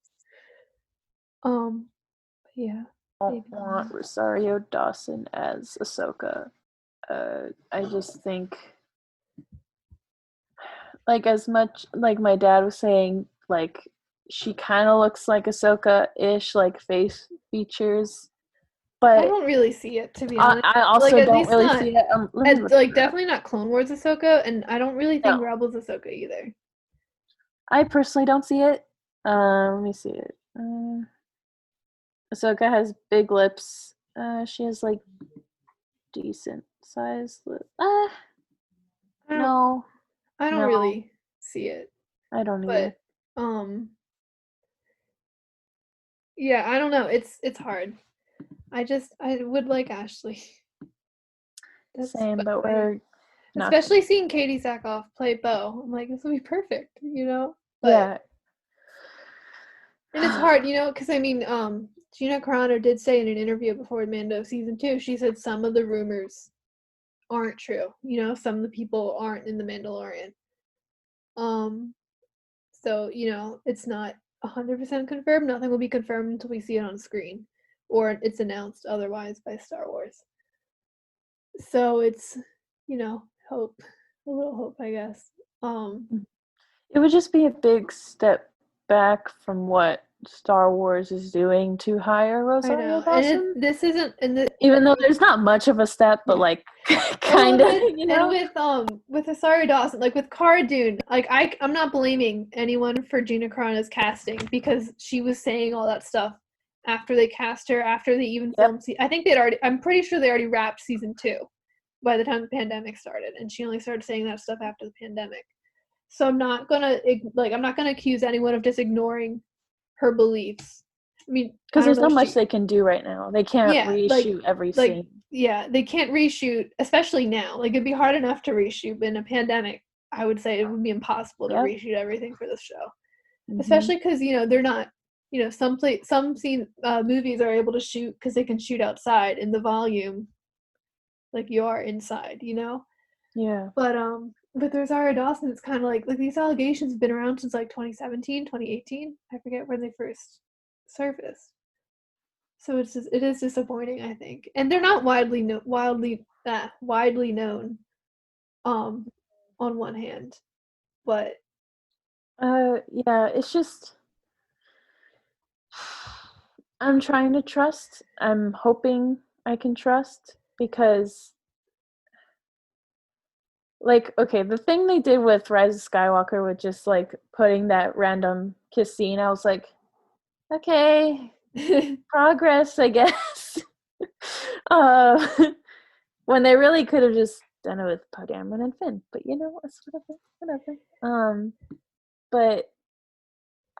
Yeah. I Maybe. don't want Rosario Dawson as Ahsoka. I just think, like, as much like my dad was saying, like, she kind of looks like Ahsoka-ish, like face features, I but don't really see it, to be honest. I also at don't least really not, see it. Let me look it up. definitely not Clone Wars Ahsoka, and I don't really think No. Rebels Ahsoka either. I personally don't see it. Let me see it. Ahsoka has big lips. She has like decent sized lips. No, I don't no. really see it. I don't either. But yeah, I don't know. It's hard. I would like Ashley. Same, but we're not. Especially seeing Katie Sackhoff play Bo. I'm like, this would be perfect, But, yeah. And it's hard, because I mean, Gina Carano did say in an interview before Mando season 2, she said some of the rumors aren't true. Some of the people aren't in the Mandalorian. So, it's not 100% confirmed. Nothing will be confirmed until we see it on screen or it's announced otherwise by Star Wars. So it's, hope, a little hope, I guess. It would just be a big step back from what Star Wars is doing to hire Rosario Dawson. And this isn't, even though there's not much of a step, but like kind of, And with Rosario Dawson, like with Cara Dune, like I'm not blaming anyone for Gina Carano's casting because she was saying all that stuff after they cast her, after they even filmed. I think I'm pretty sure they already wrapped season 2 by the time the pandemic started, and she only started saying that stuff after the pandemic. So I'm not gonna accuse anyone of just ignoring her beliefs. I mean, because there's not much they can do right now. They can't reshoot every scene. Yeah, they can't reshoot, especially now. Like, it'd be hard enough to reshoot, but in a pandemic, I would say it would be impossible to reshoot everything for this show. Especially because, they're not, some movies are able to shoot because they can shoot outside in the volume like you are inside, Yeah. But with Rosario Dawson, it's kind of like these allegations have been around since like 2017, 2018. I forget when they first surfaced. So it is disappointing, I think. And they're not wildly widely known, on one hand, but Yeah, it's just I'm trying to trust. I'm hoping I can trust because like okay, the thing they did with Rise of Skywalker with just like putting that random kiss scene, I was like, okay, progress, I guess. uh, when they really could have just done it with Poe Dameron and Finn, but you know, it's whatever. But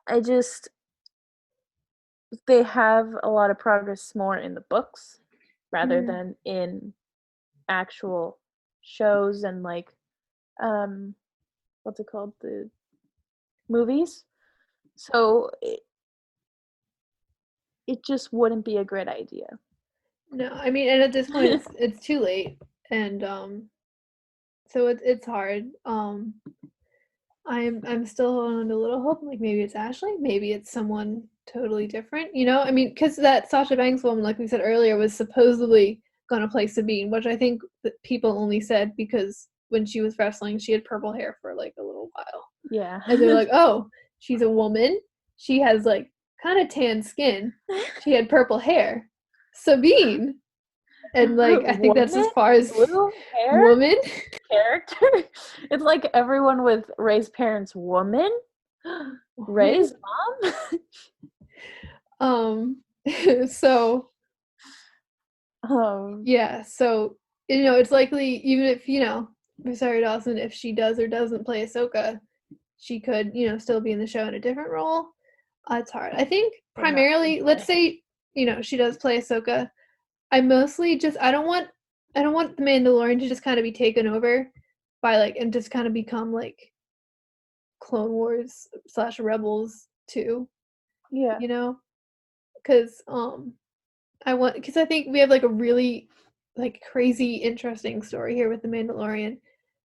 I just they have a lot of progress more in the books rather Mhm. than in actual shows and like um what's it called, the movies. So it just wouldn't be a great idea. No, I mean, and at this point, it's too late, and so it's hard. I'm still holding on to a little hope. Like maybe it's Ashley, maybe it's someone totally different. You know, I mean, because that Sasha Banks woman, like we said earlier, was supposedly gonna play Sabine, which I think that people only said because when she was wrestling, she had purple hair for like a little while, Yeah. and they're like, oh, she's a woman. She has like kind of tan skin. She had purple hair. Sabine. And like I think that's as Woman? far as Blue hair? woman. Character? It's like everyone with Ray's parents woman? Ray's mom? Um so um yeah, so you know, it's likely even if, you know, Rosario Dawson, if she does or doesn't play Ahsoka, she could, you know, still be in the show in a different role. It's hard. I think but not primarily, let's say, you know, she does play Ahsoka. I mostly just I don't want the Mandalorian to just kind of be taken over by like and just kind of become like Clone Wars / Rebels too, yeah. you know? Because because I think we have like a really like crazy interesting story here with the Mandalorian,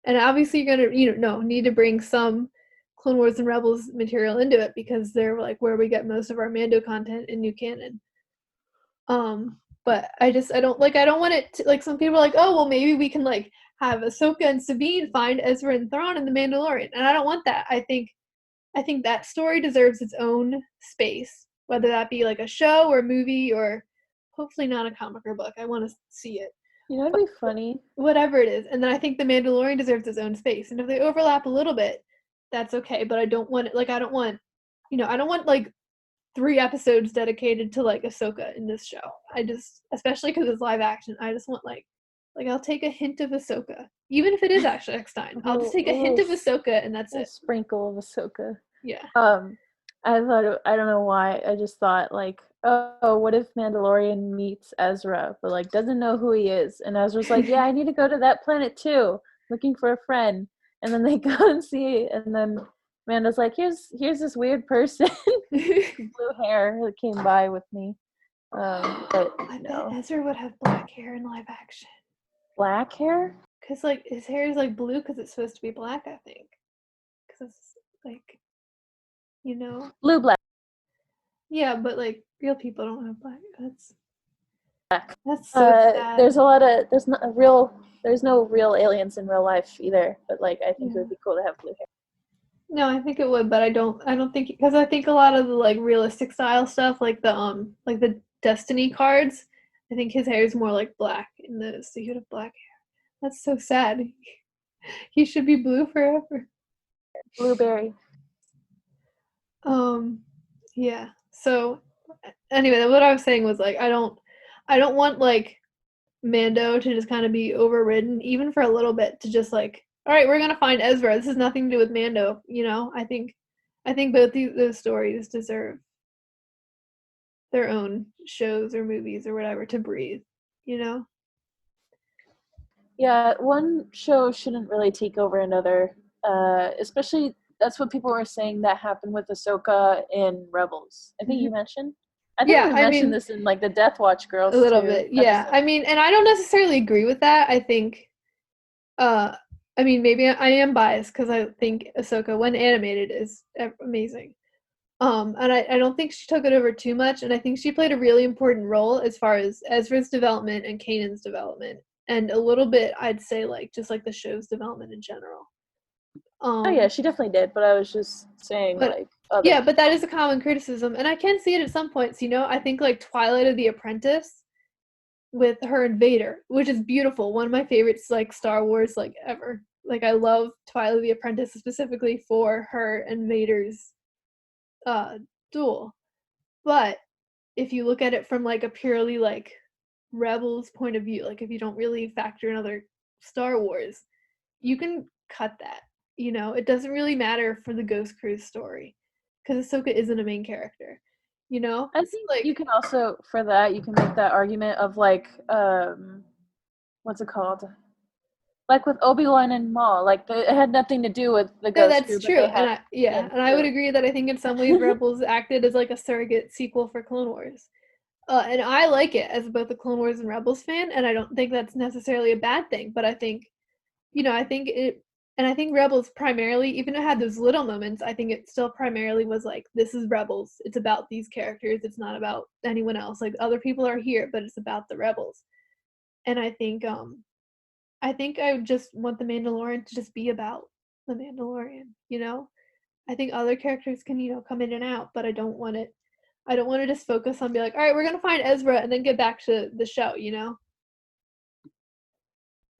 and obviously you're gonna need to bring some Clone Wars and Rebels material into it because they're like where we get most of our Mando content in new canon. But I don't want it to, like some people are like, oh well maybe we can like have Ahsoka and Sabine find Ezra and Thrawn in the Mandalorian, and I don't want that. I think that story deserves its own space, whether that be like a show or a movie or hopefully not a comic or book. I want to see it. You know what'd be funny? Whatever it is. And then I think The Mandalorian deserves its own space. And if they overlap a little bit, that's okay. But I don't want it, like, I don't want, I don't want like 3 episodes dedicated to like Ahsoka in this show. Especially because it's live action, I just want like I'll take a hint of Ahsoka. Even if it is Ashley Eckstein, I'll just take a hint of Ahsoka and that's a it. sprinkle of Ahsoka. Yeah. I thought I don't know why. I just thought like, oh, what if Mandalorian meets Ezra, but like doesn't know who he is, and Ezra's like, yeah, I need to go to that planet too, looking for a friend, and then they go and see, and then Mando's like, here's this weird person, blue hair that came by with me, but I no, bet Ezra would have black hair in live action. black hair. Cause like his hair is like blue because it's supposed to be black, I think. Cause it's like, Blue black. yeah, but like real people don't have black. That's so sad. There's no real aliens in real life either, but like I think it would be cool to have blue hair. No, I think it would, but I don't think because I think a lot of the like realistic style stuff, like the Destiny cards, I think his hair is more like black in those. So he would have black hair. That's so sad. He should be blue forever. Blueberry. Yeah. So anyway, what I was saying was like I don't want like Mando to just kind of be overridden even for a little bit to just like, all right, we're going to find Ezra. This has nothing to do with Mando, I think both those stories deserve their own shows or movies or whatever to breathe, you know? Yeah, one show shouldn't really take over another. Especially that's what people were saying that happened with Ahsoka in Rebels. I think you mentioned. I think Yeah, we I mentioned mean, this in like the Death Watch Girls a little too. bit. Yeah. I mean, and I don't necessarily agree with that. I think I mean, maybe I am biased because I think Ahsoka, when animated, is amazing. And I don't think she took it over too much, and I think she played a really important role as far as Ezra's development and Kanan's development. and a little bit, I'd say, like, just, like, the show's development in general. Oh yeah, she definitely did, but I was just saying, but- like, other. Yeah, but that is a common criticism, and I can see it at some points, you know? I think, like, Twilight of the Apprentice with her and Vader, which is beautiful. One of my favorites, like, Star Wars, like, ever. Like, I love Twilight of the Apprentice specifically for her and Vader's duel. But if you look at it from, like, a purely, like, Rebels point of view, like, if you don't really factor in other Star Wars, you can cut that, you know? It doesn't really matter for the Ghost Crew's story, because Ahsoka isn't a main character, you know? I It's think like, you can also, for that, you can make that argument of, like, what's it called? Like with Obi-Wan and Maul, like, it had nothing to do with the no, Ghost Crew, that's but true, they had and I would agree that I think in some ways Rebels acted as, like, a surrogate sequel for Clone Wars. And I like it as both a Clone Wars and Rebels fan, and I don't think that's necessarily a bad thing, but I think, you know, I think Rebels primarily, even though it had those little moments, I think it still primarily was like, this is Rebels. It's about these characters. It's not about anyone else. Like, other people are here, but it's about the Rebels. And I think I would just want the Mandalorian to just be about the Mandalorian, you know? I think other characters can, you know, come in and out, but I don't want to just focus on be like, all right, we're gonna find Ezra and then get back to the show, you know?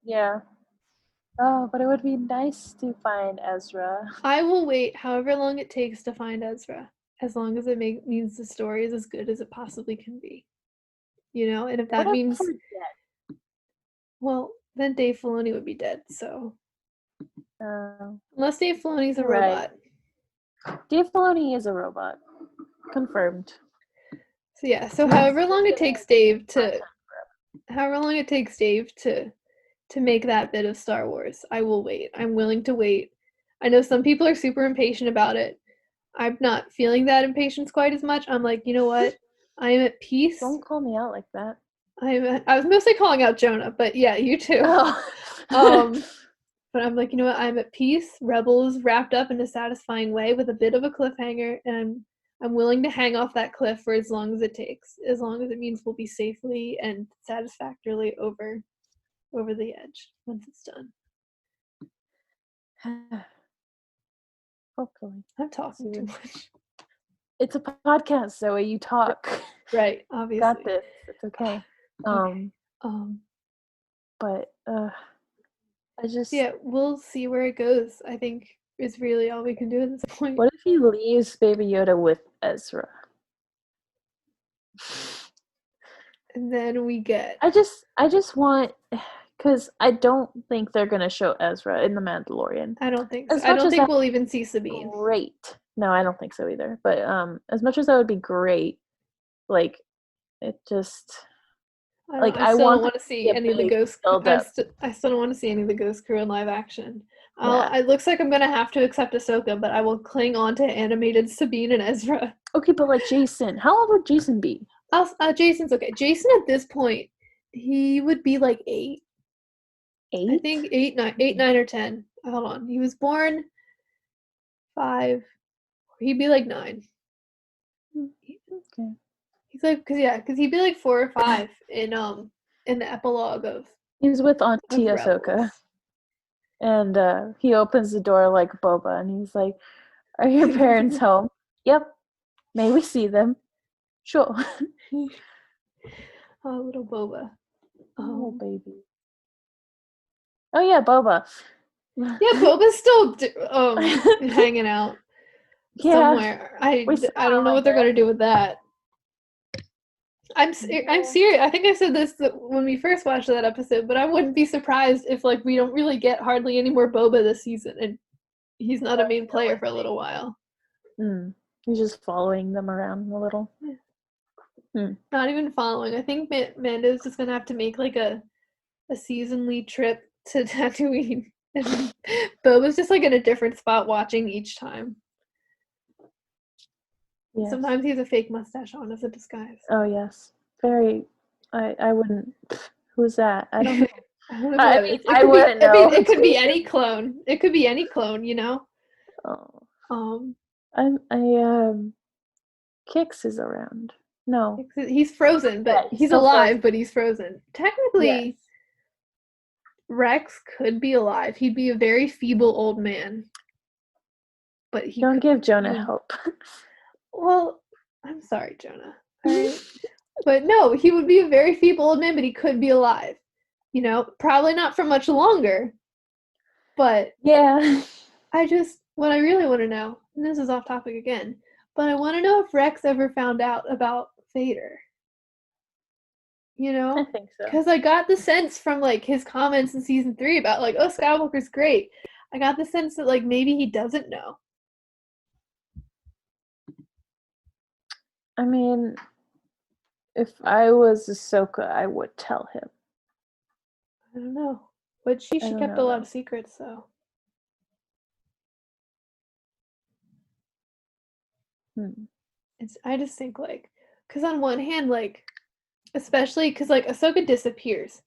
Yeah. Oh, but it would be nice to find Ezra. I will wait however long it takes to find Ezra, as long as it means the story is as good as it possibly can be. You know, and if that What if means, we're dead? well, then Dave Filoni would be dead. So Oh, unless Dave Filoni's a you're right. robot. Dave Filoni is a robot. Confirmed. So yeah, so He's however long it gonna takes Dave content to make that bit of Star Wars, I will wait. I'm willing to wait. I know some people are super impatient about it. I'm not feeling that impatience quite as much. I'm like, you know what? I am at peace. Don't call me out like that. I was mostly calling out Jonah, but yeah, you too. Oh. But I'm like, you know what? I'm at peace. Rebels wrapped up in a satisfying way with a bit of a cliffhanger, and I'm willing to hang off that cliff for as long as it takes, as long as it means we'll be safely and satisfactorily over the edge once it's done. Hopefully. I'm talking too much. It's a podcast, Zoe. You talk. Right, obviously. Got this. It's okay. Okay. But I just. Yeah, we'll see where it goes. I think is really all we can do at this point. What if he leaves Baby Yoda with Ezra? And then we get. I just want, because I don't think they're gonna show Ezra in the Mandalorian. I don't think so. I don't think we'll even see Sabine. Great. No, I don't think so either. But as much as that would be great, like it just. I still don't want to see any of the Ghost. I still don't want to see any of the Ghost Crew in live action. It looks like I'm gonna have to accept Ahsoka, but I will cling on to animated Sabine and Ezra. Okay, but like Jason, how old would Jason be? Jason's okay. Jason at this point, he would be like 8. 8? I think 8, 9, or 10. Hold on. He was born 5. He'd be like 9. Okay. He's like, because he'd be like 4 or 5 in the epilogue of. He's with Auntie Ahsoka, and he opens the door like Boba, and he's like, "Are your parents home?" "Yep." "May we see them?" "Sure." Oh, little Boba. Oh, baby. Oh yeah, Boba. Yeah, Boba's still hanging out somewhere. I don't know what they're gonna do with that. I'm serious. I think I said this when we first watched that episode, but I wouldn't be surprised if like we don't really get hardly any more Boba this season, and he's not a main player for a little while. He's just following them around a little. Not even following. I think Mando's just gonna have to make like a seasonally trip to Tatooine, and Boba's just like in a different spot watching each time. Yes. Sometimes he has a fake mustache on as a disguise. Oh yes, very. I wouldn't. Who's that? I don't know. I don't know. I wouldn't know. I mean, it could be any clone. It could be any clone, you know. Oh. Kix is around. No, he's frozen, but he's alive, but he's frozen. Technically, Rex could be alive. He'd be a very feeble old man. But he Don't could, give Jonah hope. well, I'm sorry, Jonah. All right. But no, he would be a very feeble old man, but he could be alive. You know, probably not for much longer. But Yeah. what I really want to know, and this is off topic again, but I want to know if Rex ever found out about Vader. You I know? think so. Because I got the sense from, like, his comments in season 3 about, like, oh, Skywalker's great. I got the sense that, like, maybe he doesn't know. I mean, if I was Ahsoka, I would tell him. I don't know. But she don't kept know, a lot though. of secrets, so. I just think, like, because on one hand, like, especially because, like, Ahsoka disappears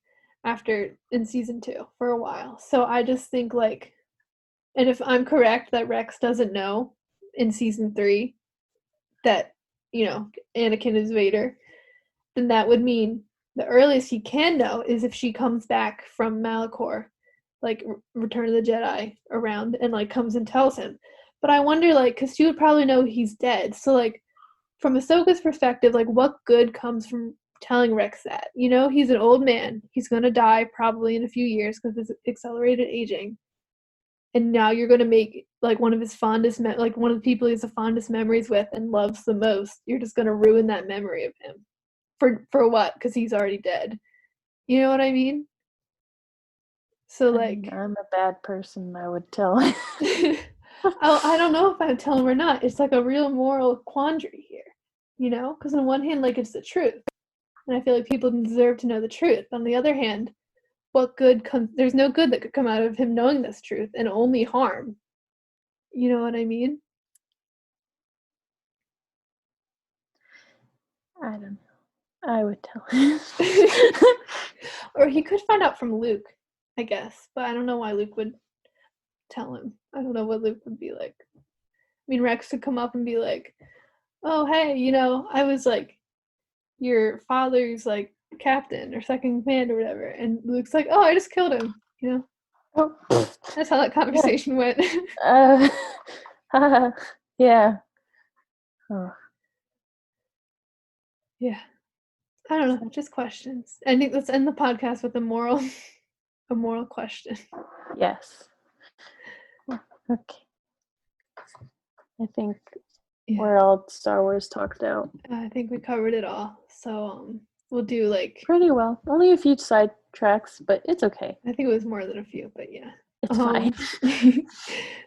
in season 2 for a while. So I just think, like, and if I'm correct that Rex doesn't know in season 3 that, you know, Anakin is Vader, then that would mean the earliest he can know is if she comes back from Malachor, like Return of the Jedi around, and like comes and tells him. But I wonder, like, because she would probably know he's dead. So, like, from Ahsoka's perspective, like, what good comes from telling Rex that? You know, he's an old man. He's gonna die probably in a few years because of accelerated aging. And now you're gonna make, like, one of his fondest, like, one of the people he has the fondest memories with and loves the most. You're just gonna ruin that memory of him. For what? Because he's already dead. You know what I mean? So, like, I'm a bad person, I would tell him. I don't know if I'd tell him or not. It's like a real moral quandary here, you know? Because on one hand, like, it's the truth, and I feel like people deserve to know the truth. On the other hand, what good comes? There's no good that could come out of him knowing this truth, and only harm. You know what I mean? I don't know. I would tell him. Or he could find out from Luke, I guess. But I don't know why Luke would tell him. I don't know what Luke would be like. I mean, Rex could come up and be like, oh, hey, you know, I was like your father's like captain or second in command or whatever. And Luke's like, oh, I just killed him. You know, Oh, that's how that conversation went. yeah. Oh, Yeah. I don't know, just questions. I think let's end the podcast with a moral question. yes. Okay. I think Yeah. we're all Star Wars talked out I think we covered it all. So we'll do like pretty well. Only a few side tracks, but it's okay. I think it was more than a few, but yeah. It's fine.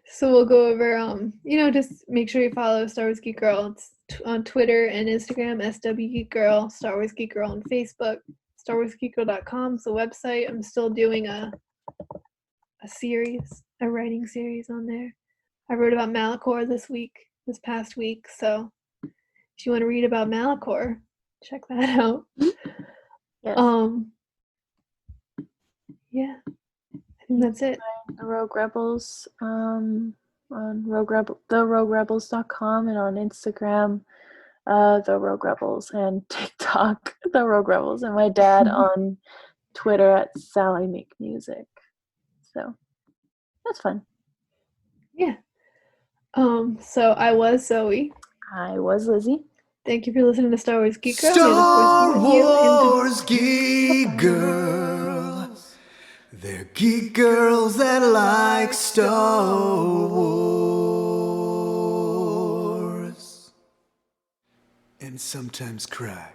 So we'll go over you know, just make sure you follow Star Wars Geek Girl. It's on Twitter and Instagram, SW Geek Girl, Star Wars Geek Girl on Facebook, StarWarsGeekGirl.com is the website. I'm still doing a series, a writing series on there. I wrote about Malachor this past week, so if you want to read about Malachor, check that out. Yes. Yeah. I think that's it. The Rogue Rebels on theroguerebels.com and on Instagram, The Rogue Rebels, and TikTok, The Rogue Rebels, and my dad on Twitter at Sally Make Music. So that's fun. Yeah. So I was Zoe. I was Lizzy. Thank you for listening to Star Wars Geek Girl. Star May the force be with you, and Wars Geek Girls. They're geek girls that like Star Wars. And sometimes cry.